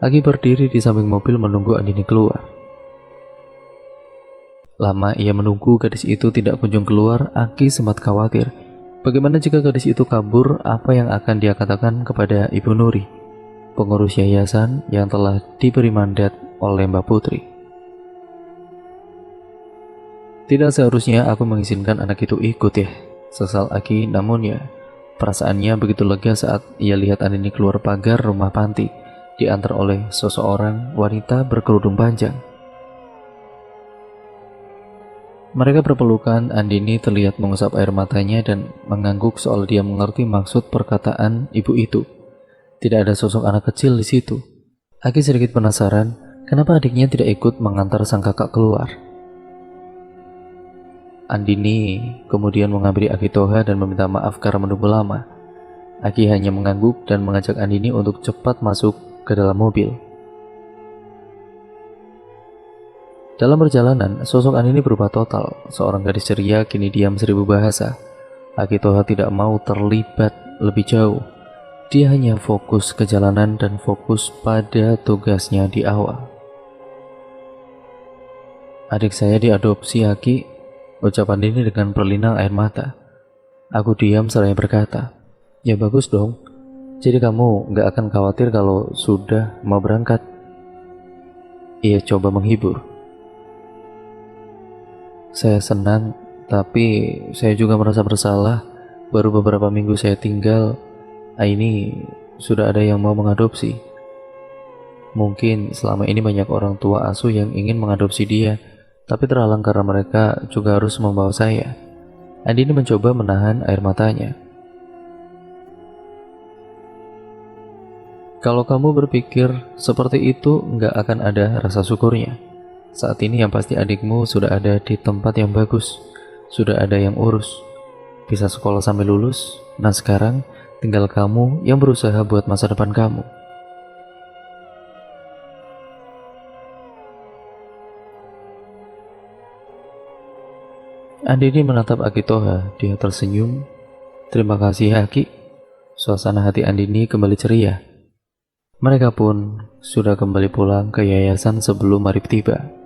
Aki berdiri di samping mobil menunggu Andini keluar. Lama ia menunggu gadis itu tidak kunjung keluar. Aki sempat khawatir. Bagaimana jika gadis itu kabur? Apa yang akan dia katakan kepada Ibu Nuri, pengurus yayasan yang telah diberi mandat oleh Mbak Putri? Tidak seharusnya aku mengizinkan anak itu ikut ya, sesal Aki. Namun ya, perasaannya begitu lega saat ia lihat Andini keluar pagar rumah panti, diantar oleh seseorang wanita berkerudung panjang. Mereka berpelukan. Andini terlihat mengusap air matanya dan mengangguk soal dia mengerti maksud perkataan ibu itu. Tidak ada sosok anak kecil di situ. Aki sedikit penasaran, kenapa adiknya tidak ikut mengantar sang kakak keluar. Andini kemudian menghampiri Akitoha dan meminta maaf karena menunggu lama. Aki hanya mengangguk dan mengajak Andini untuk cepat masuk ke dalam mobil. Dalam perjalanan, sosok Andini berubah total. Seorang gadis ceria kini diam seribu bahasa. Akitoha tidak mau terlibat lebih jauh. Dia hanya fokus ke jalanan dan fokus pada tugasnya di awal. Adik saya diadopsi, Aki, ucap Andini dengan berlinang air mata. Aku diam seraya berkata, ya bagus dong. Jadi kamu gak akan khawatir kalau sudah mau berangkat. Ia coba menghibur. Saya senang, tapi saya juga merasa bersalah. Baru beberapa minggu saya tinggal, ini sudah ada yang mau mengadopsi. Mungkin selama ini banyak orang tua asuh yang ingin mengadopsi dia, tapi terhalang karena mereka juga harus membawa saya. Andini mencoba menahan air matanya. Kalau kamu berpikir seperti itu, nggak akan ada rasa syukurnya. Saat ini yang pasti adikmu sudah ada di tempat yang bagus, sudah ada yang urus, bisa sekolah sampai lulus. Nah sekarang tinggal kamu yang berusaha buat masa depan kamu. Andini menatap Akitoha, dia tersenyum. Terima kasih Aki. Suasana hati Andini kembali ceria. Mereka pun sudah kembali pulang ke yayasan sebelum maghrib tiba.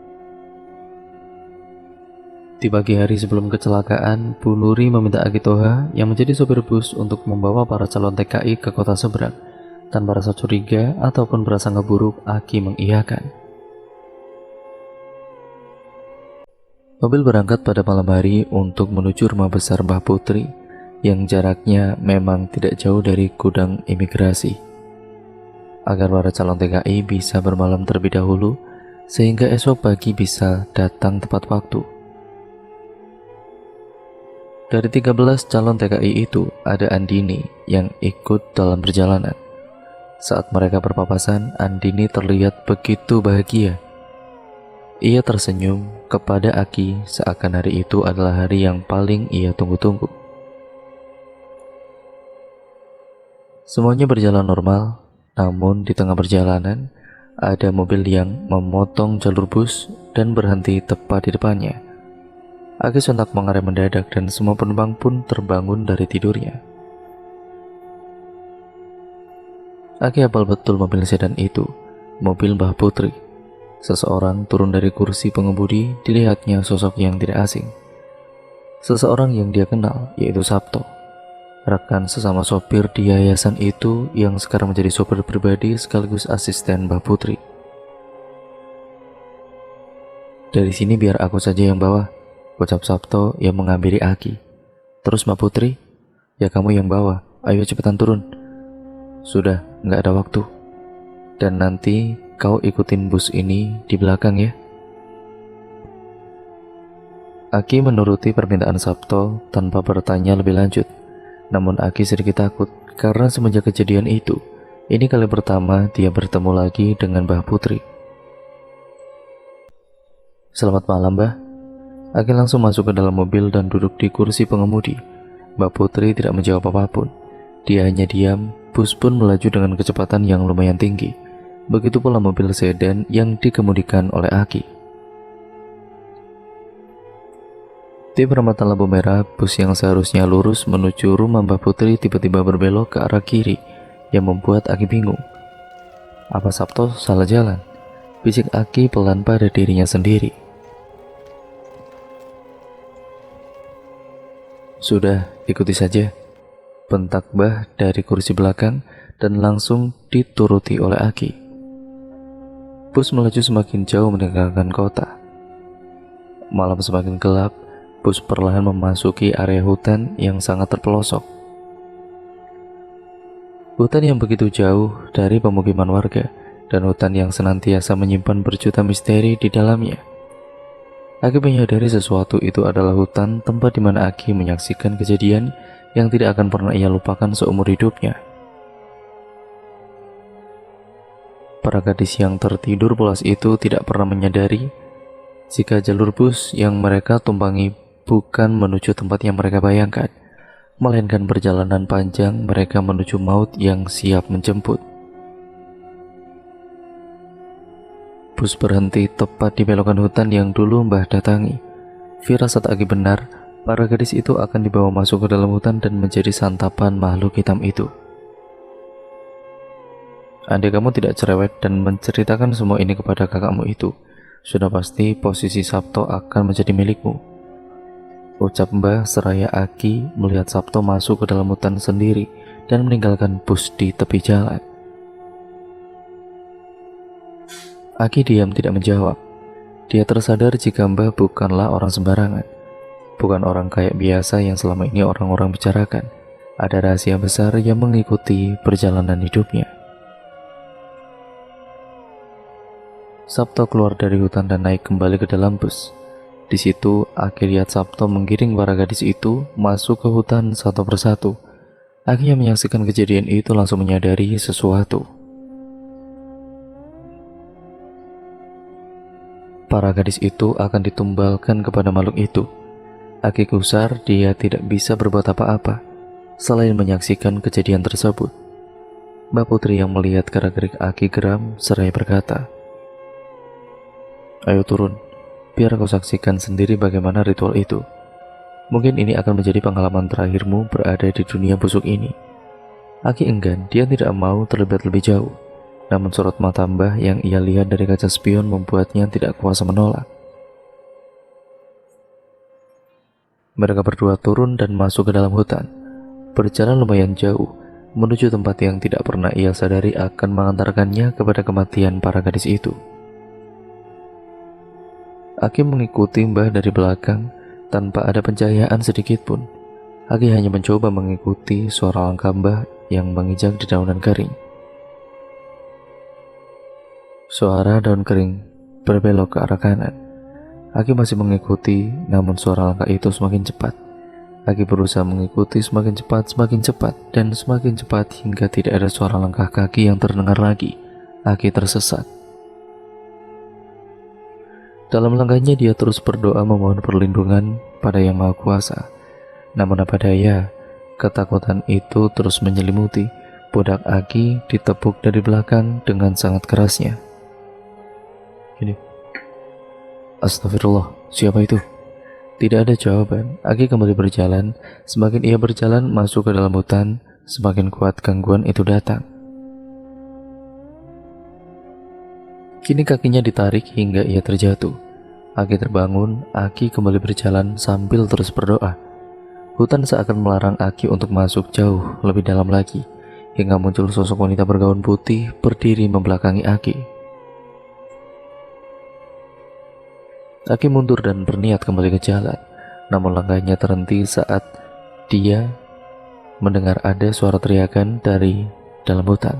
Di pagi hari sebelum kecelakaan, Bu Nuri meminta Akitoha yang menjadi sopir bus untuk membawa para calon TKI ke kota seberang. Tanpa rasa curiga ataupun prasangka buruk, Aki mengiyakan. Mobil berangkat pada malam hari untuk menuju rumah besar Mbah Putri yang jaraknya memang tidak jauh dari gudang imigrasi. Agar para calon TKI bisa bermalam terlebih dahulu sehingga esok pagi bisa datang tepat waktu. Dari 13 calon TKI itu, ada Andini yang ikut dalam perjalanan. Saat mereka berpapasan, Andini terlihat begitu bahagia. Ia tersenyum kepada Aki seakan hari itu adalah hari yang paling ia tunggu-tunggu. Semuanya berjalan normal, namun di tengah perjalanan, ada mobil yang memotong jalur bus dan berhenti tepat di depannya. Aki sontak mengerem mendadak dan semua penumpang pun terbangun dari tidurnya. Aki hafal betul mobil sedan itu, mobil Mbah Putri. Seseorang turun dari kursi pengemudi, dilihatnya sosok yang tidak asing. Seseorang yang dia kenal, yaitu Sabto, rekan sesama sopir di yayasan itu yang sekarang menjadi sopir pribadi sekaligus asisten Mbah Putri. Dari sini biar aku saja yang bawa, ucap Sabto yang menghampiri Aki. Terus Mbak Putri, ya kamu yang bawa, ayo cepetan turun. Sudah, nggak ada waktu. Dan nanti kau ikutin bus ini di belakang ya. Aki menuruti permintaan Sabto tanpa bertanya lebih lanjut. Namun Aki sedikit takut karena semenjak kejadian itu, ini kali pertama dia bertemu lagi dengan Mbah Putri. Selamat malam, Mbah. Aki langsung masuk ke dalam mobil dan duduk di kursi pengemudi. Mbak Putri tidak menjawab apapun. Dia hanya diam. Bus pun melaju dengan kecepatan yang lumayan tinggi. Begitu pula mobil sedan yang dikemudikan oleh Aki. Di perempatan lampu merah, bus yang seharusnya lurus menuju rumah Mbak Putri tiba-tiba berbelok ke arah kiri, yang membuat Aki bingung. Apa Sabto salah jalan? Bisik Aki pelan pada dirinya sendiri. Sudah, ikuti saja, bentak Mbah dari kursi belakang dan langsung dituruti oleh Aki. Bus melaju semakin jauh meninggalkan kota. Malam semakin gelap, bus perlahan memasuki area hutan yang sangat terpelosok. Hutan yang begitu jauh dari pemukiman warga dan hutan yang senantiasa menyimpan berjuta misteri di dalamnya. Aki menyadari sesuatu itu adalah hutan tempat di mana Aki menyaksikan kejadian yang tidak akan pernah ia lupakan seumur hidupnya. Para gadis yang tertidur pulas itu tidak pernah menyadari jika jalur bus yang mereka tumpangi bukan menuju tempat yang mereka bayangkan, melainkan perjalanan panjang mereka menuju maut yang siap menjemput. bus berhenti tepat di belokan hutan yang dulu Mbah datangi. Firasat Aki benar, para gadis itu akan dibawa masuk ke dalam hutan dan menjadi santapan makhluk hitam itu. Andai kamu tidak cerewet dan menceritakan semua ini kepada kakakmu itu, sudah pasti posisi Sabto akan menjadi milikmu, ucap Mbah seraya Aki melihat Sabto masuk ke dalam hutan sendiri dan meninggalkan bus di tepi jalan. Aki diam tidak menjawab. Dia tersadar jika Mbah bukanlah orang sembarangan, bukan orang kayak biasa yang selama ini orang-orang bicarakan. Ada rahasia besar yang mengikuti perjalanan hidupnya. Sabto keluar dari hutan dan naik kembali ke dalam bus. Di situ, Aki lihat Sabto menggiring para gadis itu masuk ke hutan satu persatu. Aki yang menyaksikan kejadian itu langsung menyadari sesuatu. Para gadis itu akan ditumbalkan kepada makhluk itu. Aki gusar, dia tidak bisa berbuat apa-apa selain menyaksikan kejadian tersebut. Mbak Putri yang melihat gerak-gerik Aki geram seraya berkata, "Ayo turun, biar kau saksikan sendiri bagaimana ritual itu. Mungkin ini akan menjadi pengalaman terakhirmu berada di dunia busuk ini." Aki enggan, dia tidak mau terlibat lebih jauh. Namun sorot mata Mbah yang ia lihat dari kaca spion membuatnya tidak kuasa menolak. Mereka berdua turun dan masuk ke dalam hutan. Berjalan lumayan jauh, menuju tempat yang tidak pernah ia sadari akan mengantarkannya kepada kematian para gadis itu. Aki mengikuti Mbah dari belakang tanpa ada pencahayaan sedikit pun. Aki hanya mencoba mengikuti suara langkah Mbah yang menginjak di daunan kering. Suara daun kering berbelok ke arah kanan. Aki masih mengikuti, namun suara langkah itu semakin cepat. Aki berusaha mengikuti semakin cepat, dan semakin cepat hingga tidak ada suara langkah kaki yang terdengar lagi. Aki tersesat. Dalam langkahnya dia terus berdoa memohon perlindungan pada Yang Maha Kuasa. Namun apa daya, ketakutan itu terus menyelimuti. Pundak Aki ditepuk dari belakang dengan sangat kerasnya. Ini, astagfirullah, siapa itu? Tidak ada jawaban. Aki kembali berjalan. Semakin ia berjalan masuk ke dalam hutan, semakin kuat gangguan itu datang. Kini kakinya ditarik hingga ia terjatuh. Aki terbangun. Aki kembali berjalan sambil terus berdoa. Hutan seakan melarang Aki untuk masuk jauh lebih dalam lagi, hingga muncul sosok wanita bergaun putih berdiri membelakangi Aki. Aki mundur dan berniat kembali ke jalan, namun langkahnya terhenti saat dia mendengar ada suara teriakan dari dalam hutan.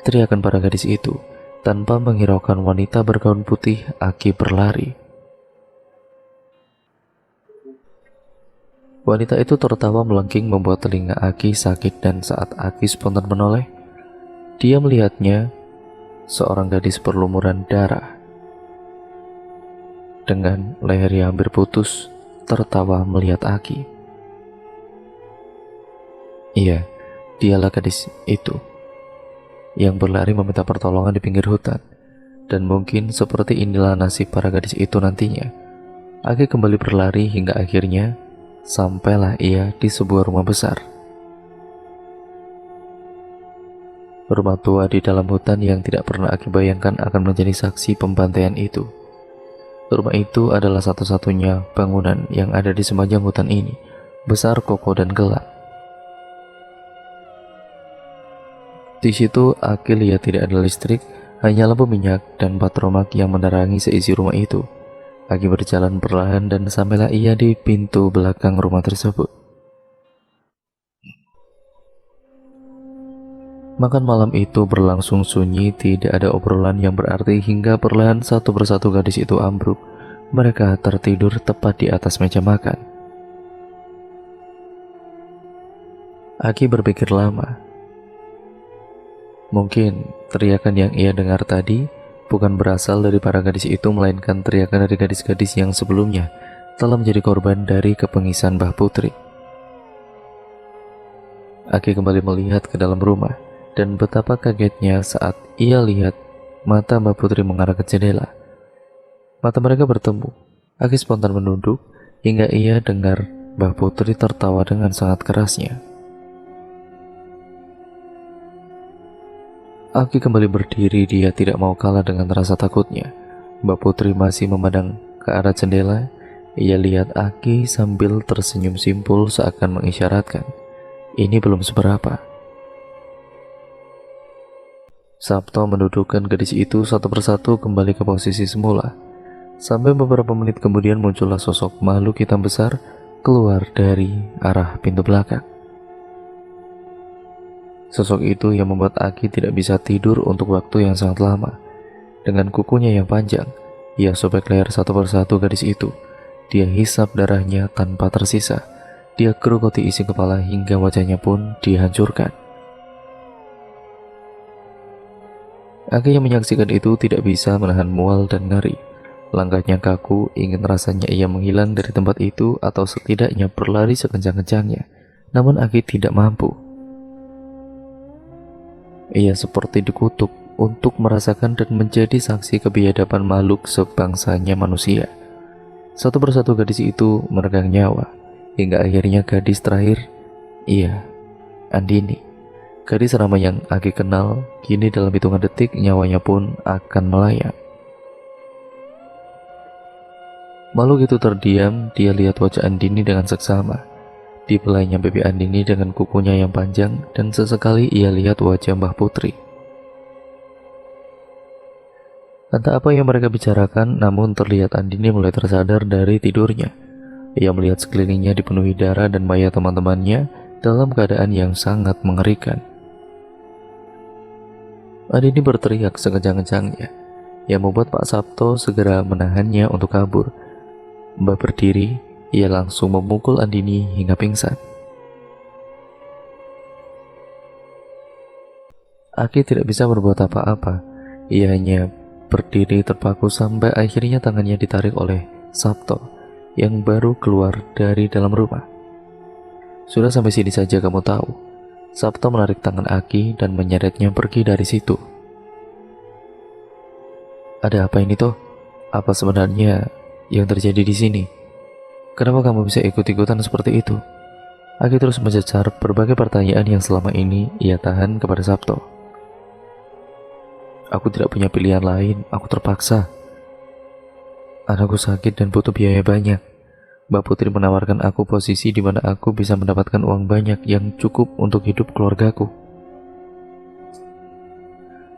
Teriakan para gadis itu. Tanpa menghiraukan wanita bergaun putih, Aki berlari. Wanita itu tertawa melengking membuat telinga Aki sakit, dan saat Aki spontan menoleh, dia melihatnya seorang gadis berlumuran darah. Dengan leher yang hampir putus, tertawa melihat Aki. Iya, dialah gadis itu yang berlari meminta pertolongan di pinggir hutan. Dan mungkin seperti inilah nasib para gadis itu nantinya. Aki kembali berlari hingga akhirnya sampailah ia di sebuah rumah besar. Rumah tua di dalam hutan yang tidak pernah Aki bayangkan akan menjadi saksi pembantaian itu. Rumah itu adalah satu-satunya bangunan yang ada di sepanjang hutan ini, besar, kokoh, dan gelap. Di situ Aki lihat tidak ada listrik, hanya lampu minyak dan patromak yang menerangi seisi rumah itu. Aki berjalan perlahan dan sampailah ia di pintu belakang rumah tersebut. Makan malam itu berlangsung sunyi, tidak ada obrolan yang berarti hingga perlahan satu persatu gadis itu ambruk. Mereka tertidur tepat di atas meja makan. Aki berpikir lama. Mungkin teriakan yang ia dengar tadi bukan berasal dari para gadis itu, melainkan teriakan dari gadis-gadis yang sebelumnya telah menjadi korban dari kepengisan Mbah Putri. Aki kembali melihat ke dalam rumah. Dan betapa kagetnya saat ia lihat mata Mbak Putri mengarah ke jendela. Mata mereka bertemu. Aki spontan menunduk hingga ia dengar Mbak Putri tertawa dengan sangat kerasnya. Aki kembali berdiri, dia tidak mau kalah dengan rasa takutnya. Mbak Putri masih memandang ke arah jendela. Ia lihat Aki sambil tersenyum simpul seakan mengisyaratkan, ini belum seberapa. Sabto mendudukkan gadis itu satu persatu kembali ke posisi semula. Sampai beberapa menit kemudian muncullah sosok makhluk hitam besar keluar dari arah pintu belakang. Sosok itu yang membuat Aki tidak bisa tidur untuk waktu yang sangat lama. Dengan kukunya yang panjang, ia sobek leher satu persatu gadis itu. Dia hisap darahnya tanpa tersisa. Dia gerogoti isi kepala hingga wajahnya pun dihancurkan. Aki yang menyaksikan itu tidak bisa menahan mual dan ngeri. Langkahnya kaku, ingin rasanya ia menghilang dari tempat itu atau setidaknya berlari sekencang-kencangnya. Namun Aki tidak mampu. Ia seperti dikutuk untuk merasakan dan menjadi saksi kebiadaban makhluk sebangsanya manusia. Satu persatu gadis itu meregang nyawa, hingga akhirnya gadis terakhir, iya, Andini. Gadis ramah yang Aki kenal, kini dalam hitungan detik nyawanya pun akan melayang. Makhluk itu terdiam, dia lihat wajah Andini dengan seksama. Di belainya baby Andini dengan kukunya yang panjang, dan sesekali ia lihat wajah Mbah Putri. Entah apa yang mereka bicarakan, namun terlihat Andini mulai tersadar dari tidurnya. Ia melihat sekelilingnya dipenuhi darah dan mayat teman-temannya dalam keadaan yang sangat mengerikan. Andini berteriak sekencang-kencangnya, yang membuat Pak Sabto segera menahannya untuk kabur. Mbah berdiri, ia langsung memukul Andini hingga pingsan. Aki tidak bisa berbuat apa-apa. Ia hanya berdiri terpaku sampai akhirnya tangannya ditarik oleh Sabto yang baru keluar dari dalam rumah. Sudah sampai sini saja kamu tahu. Sabto menarik tangan Aki dan menyeretnya pergi dari situ. Ada apa ini toh? Apa sebenarnya yang terjadi di sini? Kenapa kamu bisa ikut-ikutan seperti itu? Aki terus mencecar berbagai pertanyaan yang selama ini ia tahan kepada Sabto. Aku tidak punya pilihan lain, aku terpaksa. Anakku sakit dan butuh biaya banyak. Mbak Putri menawarkan aku posisi di mana aku bisa mendapatkan uang banyak yang cukup untuk hidup keluargaku.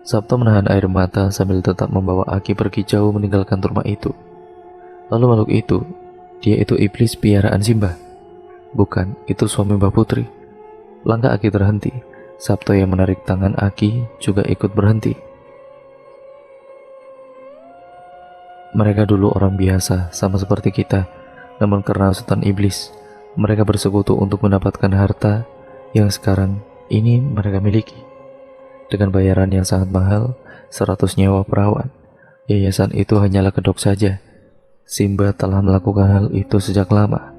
Sabto menahan air mata sambil tetap membawa Aki pergi jauh meninggalkan rumah itu. Lalu makhluk itu, dia itu iblis piaraan Simba. Bukan, itu suami Mbak Putri. Langkah Aki terhenti. Sabto yang menarik tangan Aki juga ikut berhenti. Mereka dulu orang biasa, sama seperti kita. Namun karena hasutan iblis, mereka bersekutu untuk mendapatkan harta yang sekarang ini mereka miliki. Dengan bayaran yang sangat mahal, 100 nyawa perawan. Yayasan itu hanyalah kedok saja. Simba telah melakukan hal itu sejak lama.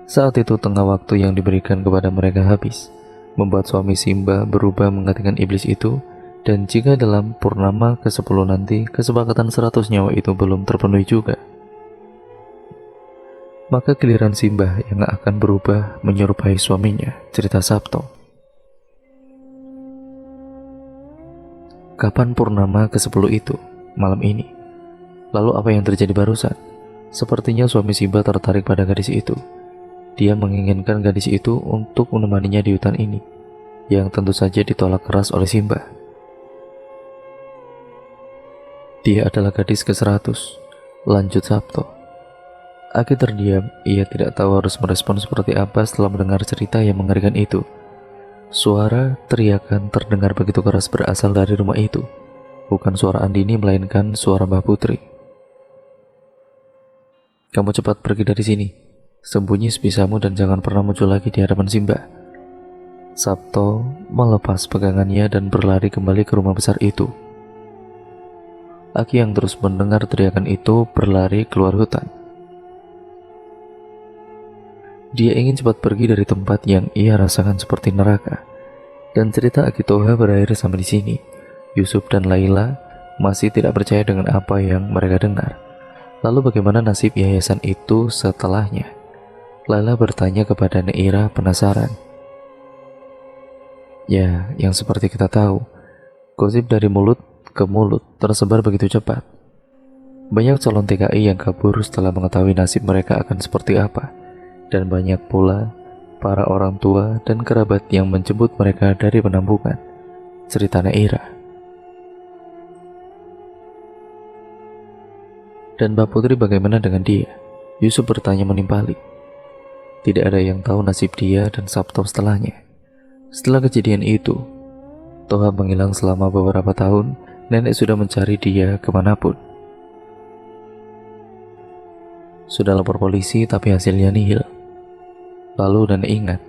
Saat itu tengah waktu yang diberikan kepada mereka habis, membuat suami Simba berubah menggantikan iblis itu. Dan jika dalam purnama ke-10 nanti kesepakatan 100 nyawa itu belum terpenuhi juga, maka giliran Simba yang akan berubah menyerupai suaminya, cerita Sabto. Kapan purnama ke-10 itu? Malam ini. Lalu apa yang terjadi barusan? Sepertinya suami Simba tertarik pada gadis itu. Dia menginginkan gadis itu untuk menemaninya di hutan ini, yang tentu saja ditolak keras oleh Simba. Dia adalah gadis ke-100, lanjut Sabto. Aki terdiam, ia tidak tahu harus merespon seperti apa setelah mendengar cerita yang mengerikan itu. Suara teriakan terdengar begitu keras berasal dari rumah itu. Bukan suara Andini, melainkan suara Mbah Putri. Kamu cepat pergi dari sini. Sembunyi sebisamu dan jangan pernah muncul lagi di hadapan Simba. Sabto melepas pegangannya dan berlari kembali ke rumah besar itu. Aki yang terus mendengar teriakan itu berlari keluar hutan. Dia ingin cepat pergi dari tempat yang ia rasakan seperti neraka. Dan cerita Aki Toha berakhir sampai di sini. Yusuf dan Laila masih tidak percaya dengan apa yang mereka dengar. Lalu bagaimana nasib yayasan itu setelahnya? Laila bertanya kepada Neira penasaran. Ya, yang seperti kita tahu, gosip dari mulut ke mulut tersebar begitu cepat. Banyak calon TKI yang kabur setelah mengetahui nasib mereka akan seperti apa. Dan banyak pula para orang tua dan kerabat yang menjemput mereka dari penampungan. Cerita Neira. Dan Mbak Putri bagaimana dengan dia? Yusuf bertanya menimpali. Tidak ada yang tahu nasib dia dan Sabto setelahnya. Setelah kejadian itu, Toha menghilang selama beberapa tahun. Nenek sudah mencari dia kemanapun. Sudah lapor polisi tapi hasilnya nihil. Lalu nenek ingat,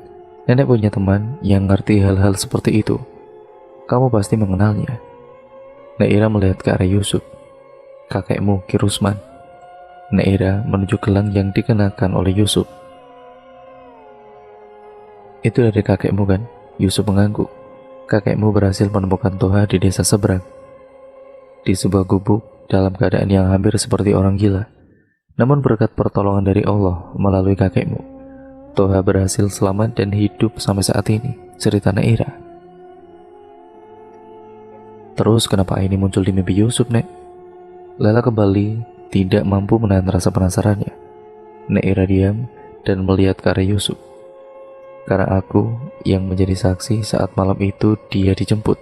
nenek punya teman yang ngerti hal-hal seperti itu. Kamu pasti mengenalnya. Neira melihat ke arah Yusuf. Kakekmu, Ki Rusman. Neira menunjuk gelang yang dikenakan oleh Yusuf. Itu dari kakekmu kan? Yusuf mengangguk. Kakekmu berhasil menemukan Toha di desa seberang, di sebuah gubuk dalam keadaan yang hampir seperti orang gila. Namun berkat pertolongan dari Allah melalui kakekmu, Toha berhasil selamat dan hidup sampai saat ini. Cerita Neira. Terus kenapa ini muncul di mimpi Yusuf, Nek? Laila kembali tidak mampu menahan rasa penasarannya. Neira diam dan melihat ke arah Yusuf. Karena aku yang menjadi saksi saat malam itu dia dijemput.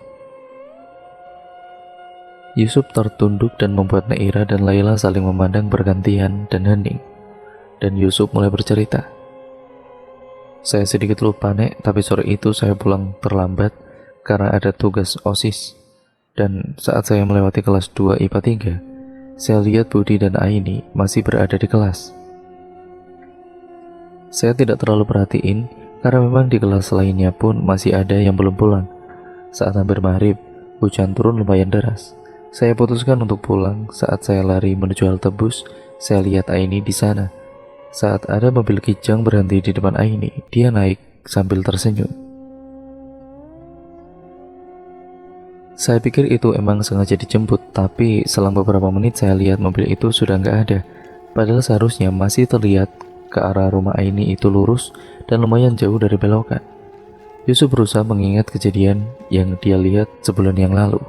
Yusuf tertunduk dan membuat Neira dan Laila saling memandang bergantian dan hening. Dan Yusuf mulai bercerita. Saya sedikit lupa, Nek, tapi sore itu saya pulang terlambat karena ada tugas OSIS. Dan saat saya melewati kelas 2 IPA 3, saya lihat Budi dan Aini masih berada di kelas. Saya tidak terlalu perhatiin karena memang di kelas lainnya pun masih ada yang belum pulang. Saat hampir maghrib, hujan turun lumayan deras. Saya putuskan untuk pulang. Saat saya lari menuju halte bus, saya lihat Aini di sana. Saat ada mobil kijang berhenti di depan Aini, dia naik sambil tersenyum. Saya pikir itu emang sengaja dijemput, tapi selang beberapa menit saya lihat mobil itu sudah nggak ada. Padahal seharusnya masih terlihat ke arah rumah Aini itu lurus dan lumayan jauh dari belokan. Yusuf berusaha mengingat kejadian yang dia lihat sebulan yang lalu.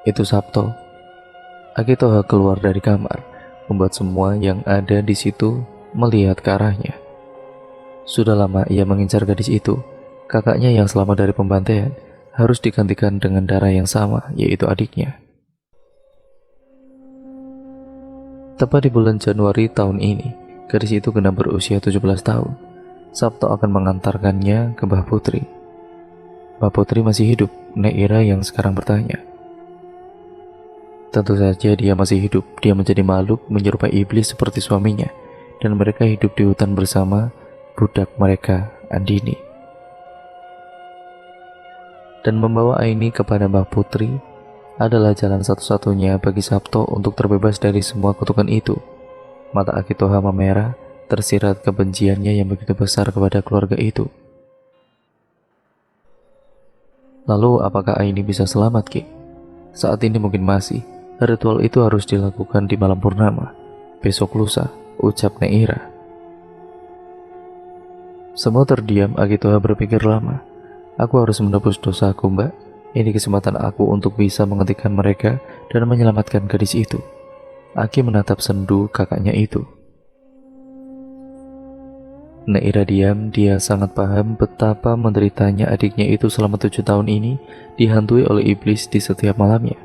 Itu Sabto. Akitoha keluar dari kamar, membuat semua yang ada di situ melihat ke arahnya. Sudah lama ia mengincar gadis itu. Kakaknya yang selamat dari pembantaian harus digantikan dengan darah yang sama, yaitu adiknya. Tepat di bulan Januari tahun ini, gadis itu genap berusia 17 tahun. Sabto akan mengantarkannya ke Mbah Putri. Mbah Putri masih hidup, Neira yang sekarang bertanya. Tentu saja dia masih hidup. Dia menjadi makhluk menyerupai iblis seperti suaminya, dan mereka hidup di hutan bersama budak mereka, Andini. Dan membawa Aini kepada Mbah Putri adalah jalan satu-satunya bagi Sabto untuk terbebas dari semua kutukan itu. Mata Akitoha memerah, tersirat kebenciannya yang begitu besar kepada keluarga itu. Lalu apakah Aini bisa selamat, Ki? Saat ini mungkin masih. Ritual itu harus dilakukan di malam purnama. Besok lusa, ucap Neira. Semua terdiam. Akitoha berpikir lama. Aku harus menebus dosaku, Mbak. Ini kesempatan aku untuk bisa menghentikan mereka dan menyelamatkan gadis itu. Aki menatap sendu kakaknya itu. Neira diam. Dia sangat paham betapa menderitanya adiknya itu selama 7 tahun ini dihantui oleh iblis di setiap malamnya.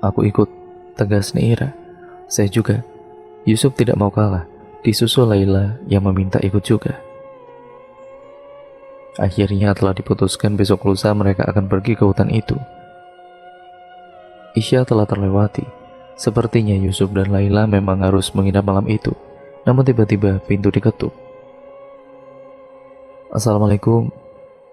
Aku ikut, tegas Neira. Saya juga. Yusuf tidak mau kalah. Disusul Laila yang meminta ikut juga. Akhirnya telah diputuskan besok lusa mereka akan pergi ke hutan itu. Isya telah terlewati. Sepertinya Yusuf dan Laila memang harus menginap malam itu. Namun tiba-tiba pintu diketuk. Assalamualaikum.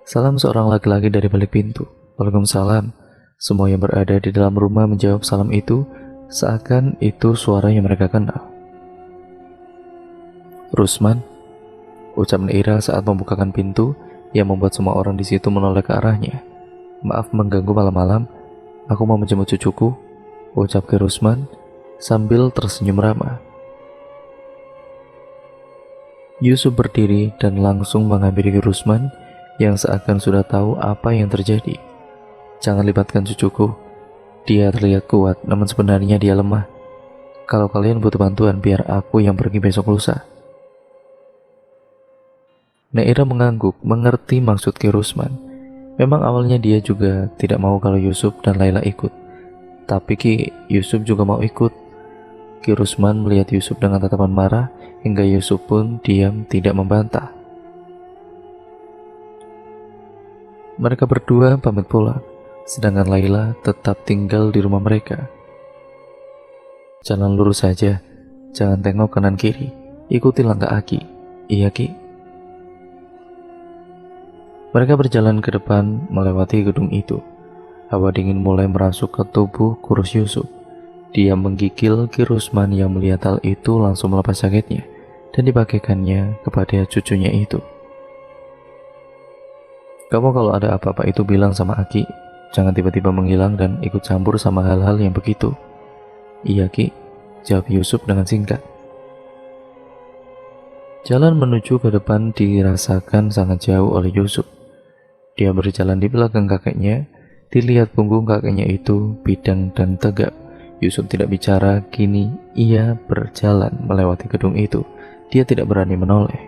Salam seorang laki-laki dari balik pintu. Waalaikumsalam. Semua yang berada di dalam rumah menjawab salam itu, seakan itu suara yang mereka kenal. Rusman, ucap Neira saat membukakan pintu yang membuat semua orang di situ menoleh ke arahnya. "Maaf mengganggu malam-malam, aku mau menjemput cucuku," ucap Ki Rusman sambil tersenyum ramah. Yusuf berdiri dan langsung menghampiri Ki Rusman yang seakan sudah tahu apa yang terjadi. "Jangan libatkan cucuku. Dia terlihat kuat, namun sebenarnya dia lemah. Kalau kalian butuh bantuan, biar aku yang pergi besok lusa." Naira mengangguk, mengerti maksud Ki Rusman. Memang awalnya dia juga tidak mau kalau Yusuf dan Laila ikut. Tapi Yusuf juga mau ikut. Ki Rusman melihat Yusuf dengan tatapan marah, hingga Yusuf pun diam tidak membantah. Mereka berdua pamit pulang, sedangkan Laila tetap tinggal di rumah mereka. "Jalan lurus saja, jangan tengok kanan kiri, ikuti langkah Aki." "Iya, Ki." Mereka berjalan ke depan melewati gedung itu. Hawa dingin mulai merasuk ke tubuh kurus Yusuf. Dia menggigil Ki Rusman yang melihat hal itu langsung melepas jaketnya dan dipakaikannya kepada cucunya itu. "Kamu kalau ada apa-apa itu bilang sama Aki. Jangan tiba-tiba menghilang dan ikut campur sama hal-hal yang begitu." "Iya, Ki," jawab Yusuf dengan singkat. Jalan menuju ke depan dirasakan sangat jauh oleh Yusuf. Dia berjalan di belakang kakeknya. Dilihat punggung kakeknya itu bidang dan tegap. Yusuf tidak bicara, kini ia berjalan melewati gedung itu. Dia tidak berani menoleh.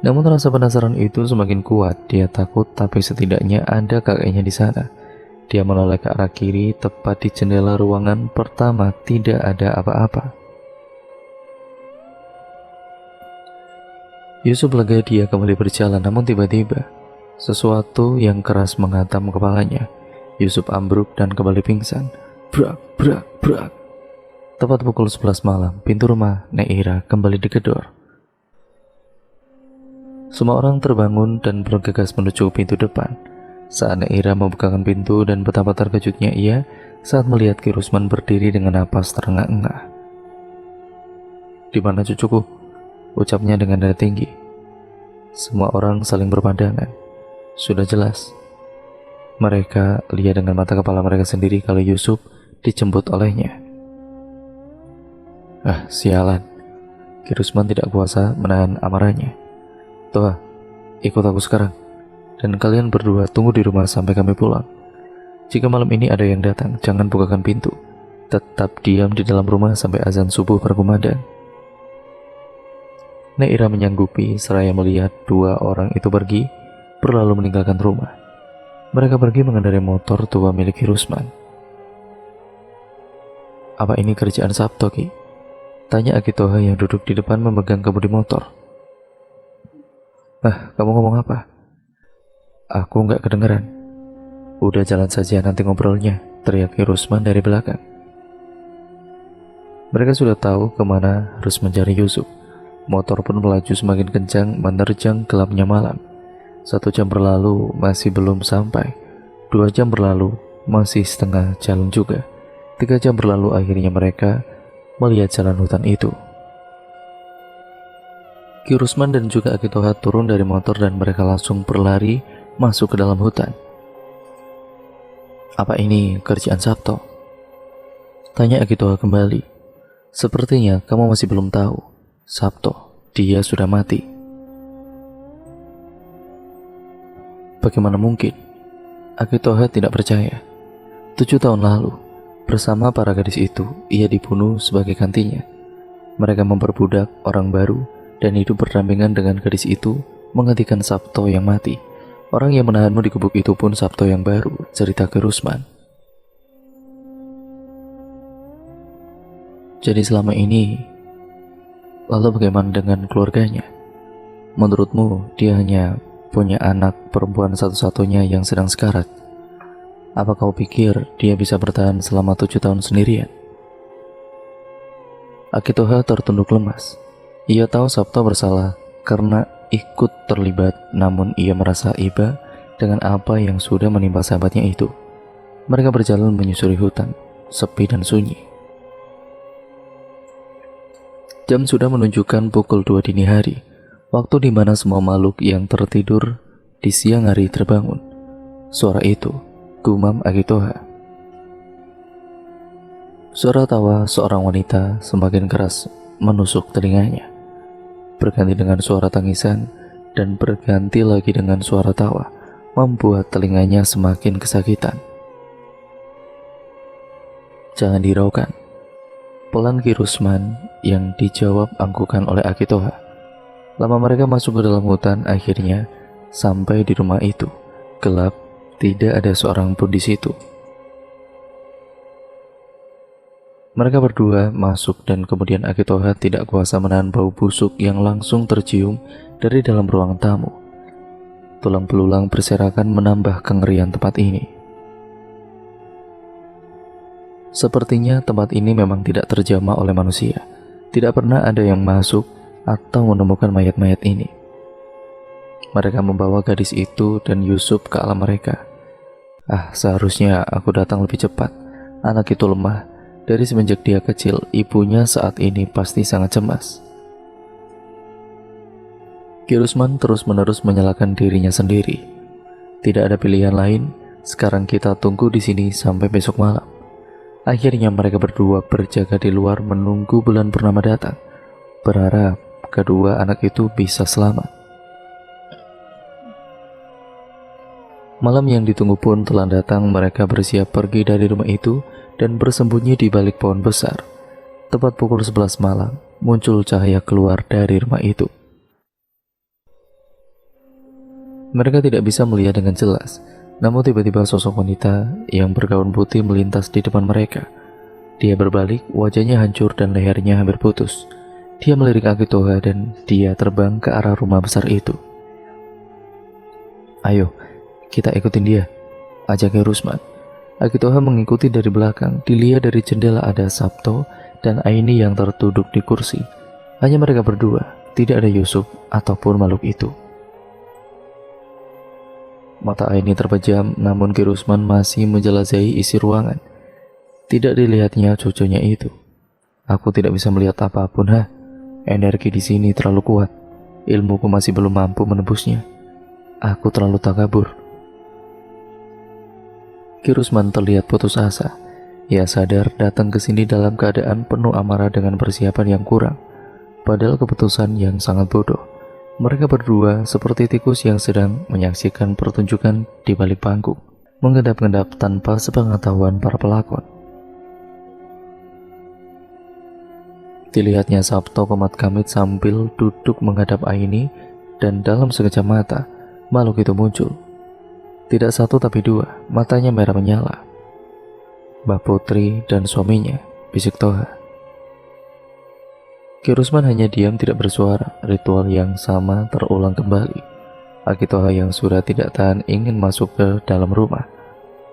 Namun rasa penasaran itu semakin kuat. Dia takut, tapi setidaknya ada kakeknya di sana. Dia menoleh ke arah kiri, tepat di jendela ruangan pertama. Tidak ada apa-apa. Yusuf lega, dia kembali berjalan, namun tiba-tiba sesuatu yang keras menghantam kepalanya. Yusuf ambruk dan kembali pingsan. Brak, brak, brak. Tepat pukul 11 malam, pintu rumah Naira kembali digedor. Semua orang terbangun dan bergegas menuju pintu depan. Saat Naira membukakan pintu, dan betapa terkejutnya ia saat melihat Ki Rusman berdiri dengan napas terengah-engah. "Di mana cucuku?" ucapnya dengan nada tinggi. Semua orang saling berpandangan. Sudah jelas mereka lihat dengan mata kepala mereka sendiri kalau Yusuf dijemput olehnya. "Ah, sialan." Ki Rusman tidak kuasa menahan amarahnya. "Toha, ikut aku sekarang. Dan kalian berdua tunggu di rumah sampai kami pulang. Jika malam ini ada yang datang, jangan bukakan pintu. Tetap diam di dalam rumah sampai azan subuh berkumandang." Naira menyanggupi seraya melihat dua orang itu pergi, berlalu meninggalkan rumah. Mereka pergi mengendarai motor tua milik Ki Rusman. "Apa ini kerjaan Sabto, Ki?" tanya Aki Toha yang duduk di depan memegang kemudi motor. "Ah, kamu ngomong apa?" "Aku nggak kedengeran." "Udah, jalan saja, nanti ngobrolnya," teriak Ki Rusman dari belakang. Mereka sudah tahu kemana harus mencari Yusuf. Motor pun melaju semakin kencang menerjang gelapnya malam. 1 jam berlalu, masih belum sampai. 2 jam berlalu, masih setengah jalan juga. 3 jam berlalu, akhirnya mereka melihat jalan hutan itu. Ki Rusman dan juga Aki Toha turun dari motor dan mereka langsung berlari masuk ke dalam hutan. "Apa ini kerjaan Sabto?" tanya Aki Toha kembali. "Sepertinya kamu masih belum tahu. Sabto, dia sudah mati." "Bagaimana mungkin?" Aki Toha tidak percaya. 7 tahun lalu, bersama para gadis itu, ia dibunuh sebagai gantinya. Mereka memperbudak orang baru dan hidup berdampingan dengan gadis itu, menggantikan Sabto yang mati. "Orang yang menahanmu di gubuk itu pun Sabto yang baru," cerita Ki Rusman. "Jadi selama ini, lalu bagaimana dengan keluarganya? Menurutmu dia hanya punya anak perempuan satu-satunya yang sedang sekarat? Apa kau pikir dia bisa bertahan selama 7 tahun sendirian?" Aki Toha tertunduk lemas. Ia tahu Sabto bersalah karena ikut terlibat, namun ia merasa iba dengan apa yang sudah menimpa sahabatnya itu. Mereka berjalan menyusuri hutan, sepi dan sunyi. Jam sudah menunjukkan pukul 2 dini hari. Waktu di mana semua makhluk yang tertidur di siang hari terbangun. Suara itu, gumam Akitoha. Suara tawa seorang wanita semakin keras menusuk telinganya, berganti dengan suara tangisan, dan berganti lagi dengan suara tawa, membuat telinganya semakin kesakitan. Jangan diraukan, pelan Kirusman yang dijawab anggukan oleh Akitoha. Lama mereka masuk ke dalam hutan, akhirnya sampai di rumah itu. Gelap, tidak ada seorang pun di situ. Mereka berdua masuk dan kemudian Akitoha tidak kuasa menahan bau busuk yang langsung tercium dari dalam ruangan tamu. Tulang belulang berserakan menambah kengerian tempat ini. Sepertinya tempat ini memang tidak terjamah oleh manusia. Tidak pernah ada yang masuk atau menemukan mayat-mayat ini. Mereka membawa gadis itu dan Yusuf ke alam mereka. Seharusnya aku datang lebih cepat. Anak itu lemah. Dari semenjak dia kecil, ibunya saat ini pasti sangat cemas. Kirusman terus-menerus menyalahkan dirinya sendiri. Tidak ada pilihan lain. Sekarang kita tunggu di sini sampai besok malam. Akhirnya mereka berdua berjaga di luar menunggu bulan purnama datang, berharap kedua anak itu bisa selamat. Malam yang ditunggu pun telah datang. Mereka bersiap pergi dari rumah itu dan bersembunyi di balik pohon besar. Tepat pukul 11 malam, muncul cahaya keluar dari rumah itu. Mereka tidak bisa melihat dengan jelas, namun tiba-tiba sosok wanita yang bergaun putih melintas di depan mereka. Dia berbalik, wajahnya hancur dan lehernya hampir putus. Dia melirik Akitoha dan dia terbang ke arah rumah besar itu. "Ayo, kita ikutin dia," ajaknya Rusman. Akitoha mengikuti dari belakang. Dilihat dari jendela ada Sabto dan Aini yang tertuduk di kursi. Hanya mereka berdua, tidak ada Yusuf ataupun makhluk itu. Mata Aini terpejam, namun Kirusman masih menjelajahi isi ruangan. Tidak dilihatnya cucunya itu. "Aku tidak bisa melihat apapun, Energi di sini terlalu kuat. Ilmuku masih belum mampu menembusnya. Aku terlalu takabur." Kirusman terlihat putus asa. Ia sadar datang ke sini dalam keadaan penuh amarah dengan persiapan yang kurang, padahal keputusan yang sangat bodoh. Mereka berdua seperti tikus yang sedang menyaksikan pertunjukan di balik panggung, mengendap-endap tanpa sepengetahuan para pelakon. Dilihatnya Sabto komat kamit sambil duduk menghadap Aini, dan dalam sekejap mata, makhluk itu muncul. Tidak satu tapi dua, matanya merah menyala. "Mbak Putri dan suaminya," bisik Toha. Kirusman hanya diam tidak bersuara. Ritual yang sama terulang kembali. Akitoha yang sudah tidak tahan ingin masuk ke dalam rumah,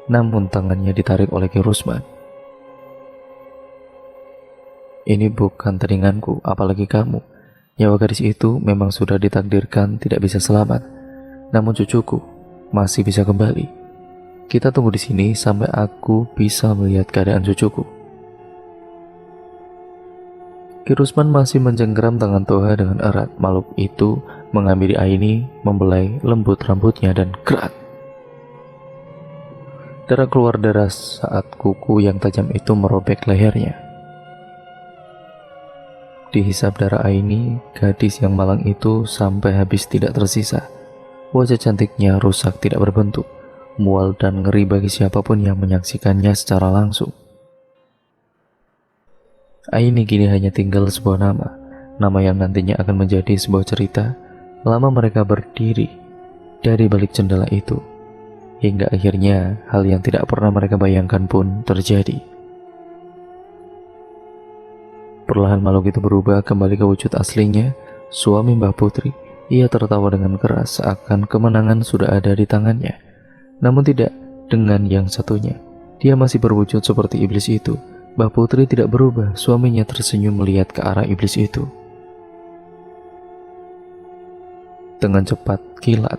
namun tangannya ditarik oleh Kirusman. "Ini bukan teringanku, apalagi kamu. Nyawa gadis itu memang sudah ditakdirkan tidak bisa selamat. Namun cucuku masih bisa kembali. Kita tunggu di sini sampai aku bisa melihat keadaan cucuku." Kirusman masih mencengkeram tangan Toha dengan erat. Makhluk itu menghampiri Aini, membelai lembut rambutnya dan kerat. Darah keluar deras saat kuku yang tajam itu merobek lehernya. Dihisap darah Aini, gadis yang malang itu sampai habis tidak tersisa. Wajah cantiknya rusak tidak berbentuk, mual dan ngeri bagi siapapun yang menyaksikannya secara langsung. Aini kini hanya tinggal sebuah nama yang nantinya akan menjadi sebuah cerita. Lama mereka berdiri dari balik jendela itu, hingga akhirnya hal yang tidak pernah mereka bayangkan pun terjadi. Perlahan makhluk itu berubah kembali ke wujud aslinya, suami Mbak Putri. Ia tertawa dengan keras seakan kemenangan sudah ada di tangannya. Namun tidak dengan yang satunya. Dia masih berwujud seperti iblis itu. Mbak Putri tidak berubah. Suaminya tersenyum melihat ke arah iblis itu. Dengan cepat kilat,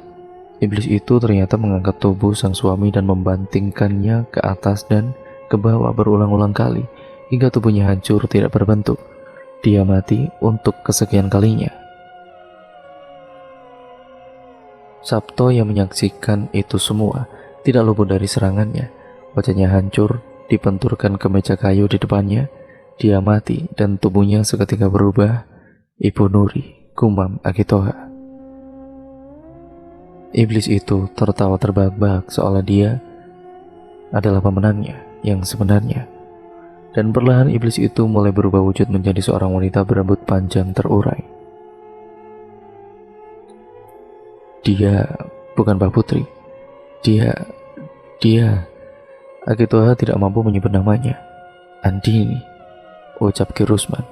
iblis itu ternyata mengangkat tubuh sang suami dan membantingkannya ke atas dan ke bawah berulang-ulang kali, hingga tubuhnya hancur tidak berbentuk. Dia mati untuk kesekian kalinya. Sabto yang menyaksikan itu semua tidak luput dari serangannya. Wajahnya hancur, dibenturkan ke meja kayu di depannya. Dia mati dan tubuhnya seketika berubah. Ibu Nuri, gumam Akitoha. Iblis itu tertawa terbahak-bahak seolah dia adalah pemenangnya yang sebenarnya. Dan perlahan iblis itu mulai berubah wujud menjadi seorang wanita berambut panjang terurai. Dia bukan Mbak Putri. Dia Akitoha tidak mampu menyebut namanya. Andini, ucap Ki Rusman.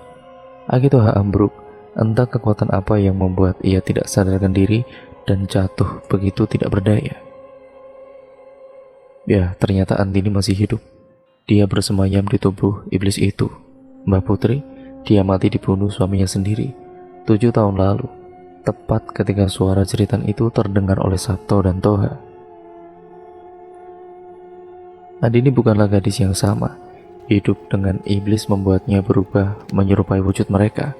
Akitoha ambruk, entah kekuatan apa yang membuat ia tidak sadarkan diri dan jatuh begitu tidak berdaya. Ya, ternyata Andini masih hidup. Dia bersemayam di tubuh iblis itu. Mbak Putri, dia mati dibunuh suaminya sendiri 7 tahun lalu, tepat ketika suara jeritan itu terdengar oleh Sabto dan Toha. Andini bukanlah gadis yang sama. Hidup dengan iblis membuatnya berubah menyerupai wujud mereka.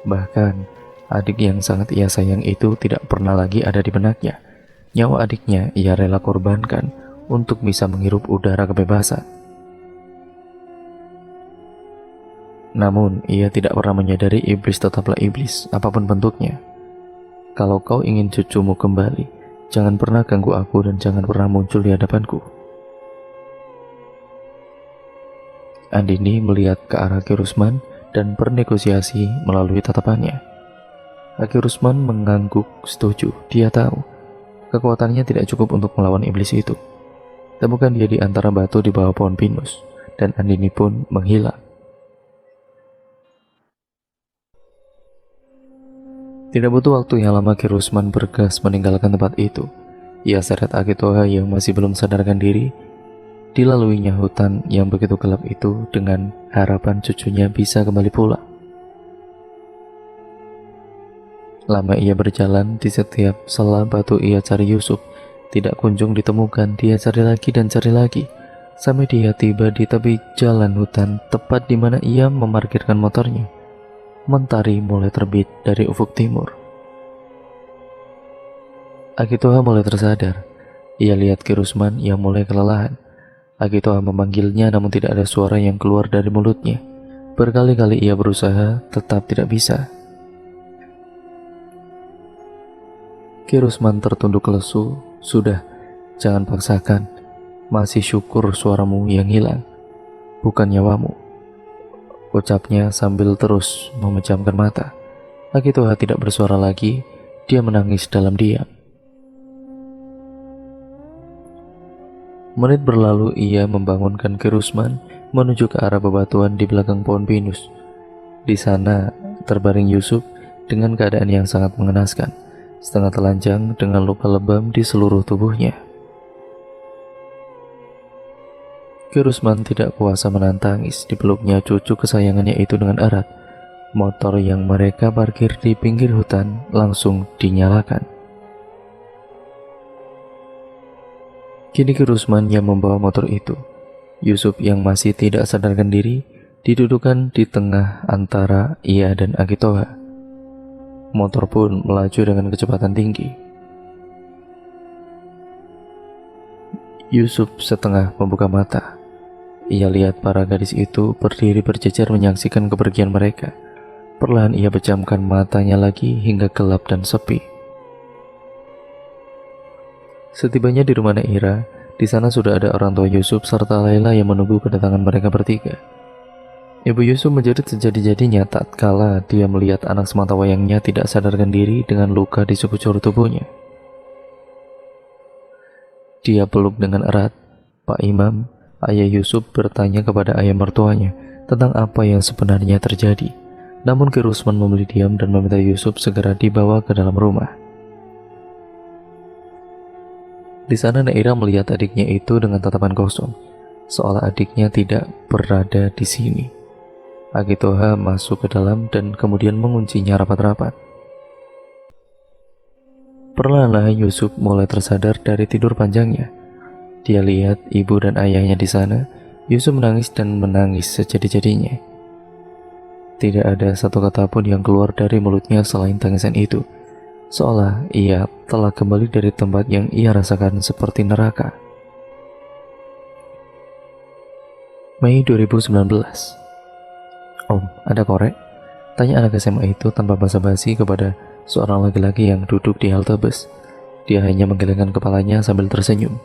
Bahkan, adik yang sangat ia sayang itu tidak pernah lagi ada di benaknya. Nyawa adiknya ia rela korbankan untuk bisa menghirup udara kebebasan. Namun, ia tidak pernah menyadari iblis tetaplah iblis, apapun bentuknya. Kalau kau ingin cucumu kembali, jangan pernah ganggu aku dan jangan pernah muncul di hadapanku. Andini melihat ke arah Ki Rusman dan bernegosiasi melalui tatapannya. Ki Rusman mengangguk setuju. Dia tahu kekuatannya tidak cukup untuk melawan iblis itu. Temukan dia di antara batu di bawah pohon pinus, dan Andini pun menghilang. Tidak butuh waktu yang lama Ki Rusman bergegas meninggalkan tempat itu. Ia seret Akitoha yang masih belum sadarkan diri. Dilaluinya hutan yang begitu gelap itu dengan harapan cucunya bisa kembali pulang. Lama ia berjalan, di setiap sela batu ia cari Yusuf. Tidak kunjung ditemukan, dia cari lagi dan cari lagi. Sampai dia tiba di tepi jalan hutan, tepat di mana ia memarkirkan motornya. Mentari mulai terbit dari ufuk timur. Akitoha mulai tersadar. Ia lihat Ki Rusman yang mulai kelelahan. Akitoha memanggilnya namun tidak ada suara yang keluar dari mulutnya. Berkali-kali ia berusaha, tetap tidak bisa. Ki Rusman tertunduk lesu. Sudah, jangan paksakan. Masih syukur suaramu yang hilang, bukan nyawamu, ucapnya sambil terus memejamkan mata. Akitoha tidak bersuara lagi. Dia menangis dalam diam. Menit berlalu, ia membangunkan Ki Rusman menuju ke arah bebatuan di belakang pohon pinus. Di sana terbaring Yusuf dengan keadaan yang sangat mengenaskan, setengah telanjang dengan luka lebam di seluruh tubuhnya. Ki Rusman tidak kuasa menahan tangis. Dipeluknya cucu kesayangannya itu dengan erat. Motor yang mereka parkir di pinggir hutan langsung dinyalakan. Kini Ki Rusman yang membawa motor itu. Yusuf yang masih tidak sadarkan diri didudukan di tengah antara ia dan Akitoha. Motor pun melaju dengan kecepatan tinggi. Yusuf setengah membuka mata. Ia lihat para gadis itu berdiri berjejer menyaksikan kepergian mereka. Perlahan ia pejamkan matanya lagi hingga gelap dan sepi. Setibanya di rumah Naira, di sana sudah ada orang tua Yusuf serta Laila yang menunggu kedatangan mereka bertiga. Ibu Yusuf menjerit sejadi-jadinya tatkala dia melihat anak sematawayangnya tidak sadarkan diri dengan luka di sekujur tubuhnya. Dia peluk dengan erat. Pak Imam, ayah Yusuf bertanya kepada ayah mertuanya tentang apa yang sebenarnya terjadi. Namun Ki Rusman memilih diam dan meminta Yusuf segera dibawa ke dalam rumah. Di sana Naira melihat adiknya itu dengan tatapan kosong, seolah adiknya tidak berada di sini. Akitoha masuk ke dalam dan kemudian menguncinya rapat-rapat. Perlahan-lahan Yusuf mulai tersadar dari tidur panjangnya. Dia lihat ibu dan ayahnya di sana. Yusuf menangis dan menangis sejadi-jadinya. Tidak ada satu kata pun yang keluar dari mulutnya selain tangisan itu. seolah ia telah kembali dari tempat yang ia rasakan seperti neraka. Mei 2019. Om, ada korek? Tanya anak SMA itu tanpa basa-basi kepada seorang laki-laki yang duduk di halte bus. Dia hanya menggelengkan kepalanya sambil tersenyum.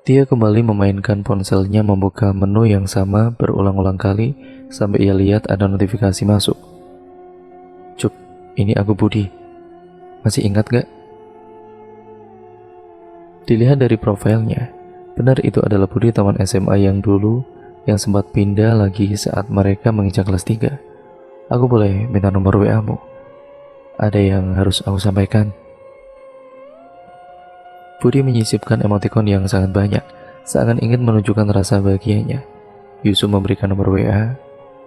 Dia kembali memainkan ponselnya, membuka menu yang sama berulang-ulang kali sampai ia lihat ada notifikasi masuk. Cuk, ini aku Budi. Masih ingat gak? Dilihat dari profilnya, benar itu adalah Budi teman SMA yang dulu yang sempat pindah lagi saat mereka menginjak kelas 3. Aku boleh minta nomor WA-mu? Ada yang harus aku sampaikan. Budi menyisipkan emotikon yang sangat banyak, seakan ingin menunjukkan rasa bahagianya. Yusuf memberikan nomor WA,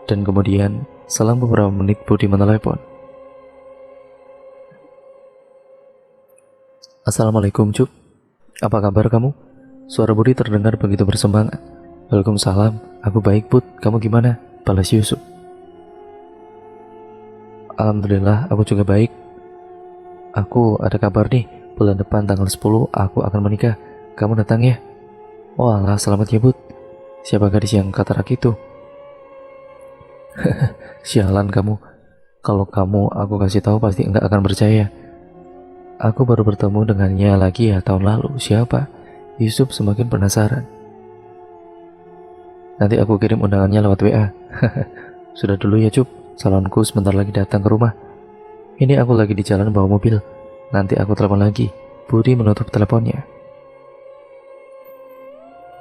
dan kemudian selang beberapa menit Budi menelepon. Assalamualaikum Cuk, apa kabar kamu? Suara Budi terdengar begitu bersemangat. Waalaikumsalam, aku baik Bud, kamu gimana? Balas Yusuf. Alhamdulillah, aku juga baik. Aku ada kabar nih, bulan depan tanggal 10 aku akan menikah. Kamu datang ya? Walah, selamat ya Bud. Siapa gadis yang katarak itu? Sialan kamu. Kalau kamu aku kasih tahu pasti enggak akan percaya. Aku baru bertemu dengannya lagi ya tahun lalu. Siapa? Yusuf semakin penasaran. Nanti aku kirim undangannya lewat WA. Sudah dulu ya Cuk, salonku sebentar lagi datang ke rumah. Ini aku lagi di jalan bawa mobil. Nanti aku telepon lagi. Budi menutup teleponnya.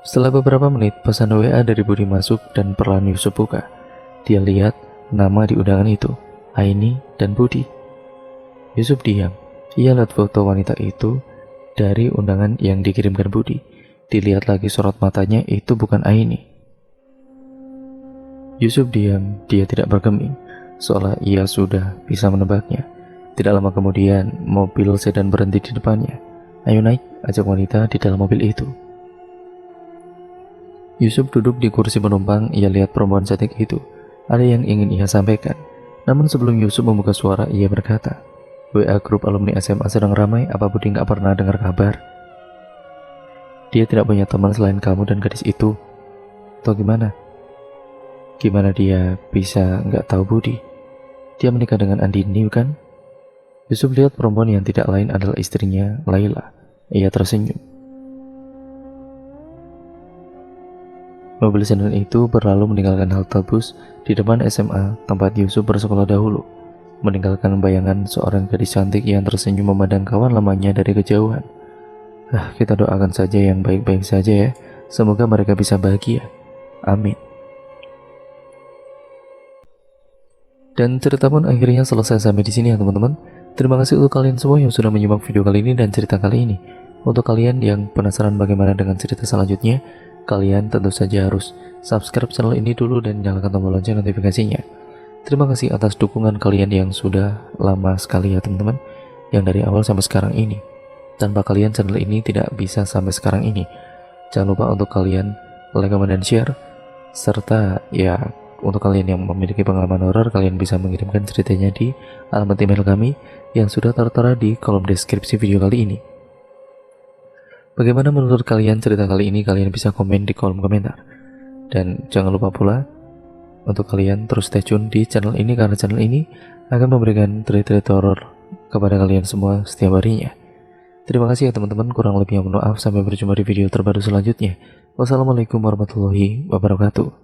Setelah beberapa menit, pesan WA dari Budi masuk dan perlahan Yusuf buka. Dia lihat nama di undangan itu, Aini dan Budi. Yusuf diam. Ia lihat foto wanita itu dari undangan yang dikirimkan Budi. Dilihat lagi sorot matanya, itu bukan Aini. Yusuf diam, dia tidak bergeming, seolah ia sudah bisa menebaknya. Tidak lama kemudian, mobil sedan berhenti di depannya. Ayo naik, ajak wanita di dalam mobil itu. Yusuf duduk di kursi penumpang, ia lihat perempuan cantik itu. Ada yang ingin ia sampaikan. Namun sebelum Yusuf membuka suara, ia berkata, WA grup alumni SMA sedang ramai, apa Budi nggak pernah dengar kabar? Dia tidak punya teman selain kamu dan gadis itu. Atau gimana? Gimana dia bisa nggak tahu Budi? Dia menikah dengan Andini bukan? Yusuf lihat perempuan yang tidak lain adalah istrinya, Laila. Ia tersenyum. Mobil sedan itu berlalu meninggalkan halte bus di depan SMA tempat Yusuf bersekolah dahulu, meninggalkan bayangan seorang gadis cantik yang tersenyum memandang kawan lamanya dari kejauhan. Kita doakan saja yang baik-baik saja ya. Semoga mereka bisa bahagia. Amin. Dan cerita pun akhirnya selesai sampai di sini ya teman-teman. Terima kasih untuk kalian semua yang sudah menyimak video kali ini dan cerita kali ini. Untuk kalian yang penasaran bagaimana dengan cerita selanjutnya, kalian tentu saja harus subscribe channel ini dulu dan nyalakan tombol lonceng notifikasinya. Terima kasih atas dukungan kalian yang sudah lama sekali ya teman-teman, yang dari awal sampai sekarang ini. Tanpa kalian channel ini tidak bisa sampai sekarang ini. Jangan lupa untuk kalian like, comment, dan share. Serta ya, untuk kalian yang memiliki pengalaman horor, kalian bisa mengirimkan ceritanya di alamat email kami yang sudah tertera di kolom deskripsi video kali ini. Bagaimana menurut kalian cerita kali ini? Kalian bisa komen di kolom komentar. Dan jangan lupa pula untuk kalian terus stay tune di channel ini, karena channel ini akan memberikan cerita-cerita horor kepada kalian semua setiap harinya. Terima kasih ya teman-teman, kurang lebihnya mohon maaf. Sampai berjumpa di video terbaru selanjutnya. Wassalamualaikum warahmatullahi wabarakatuh.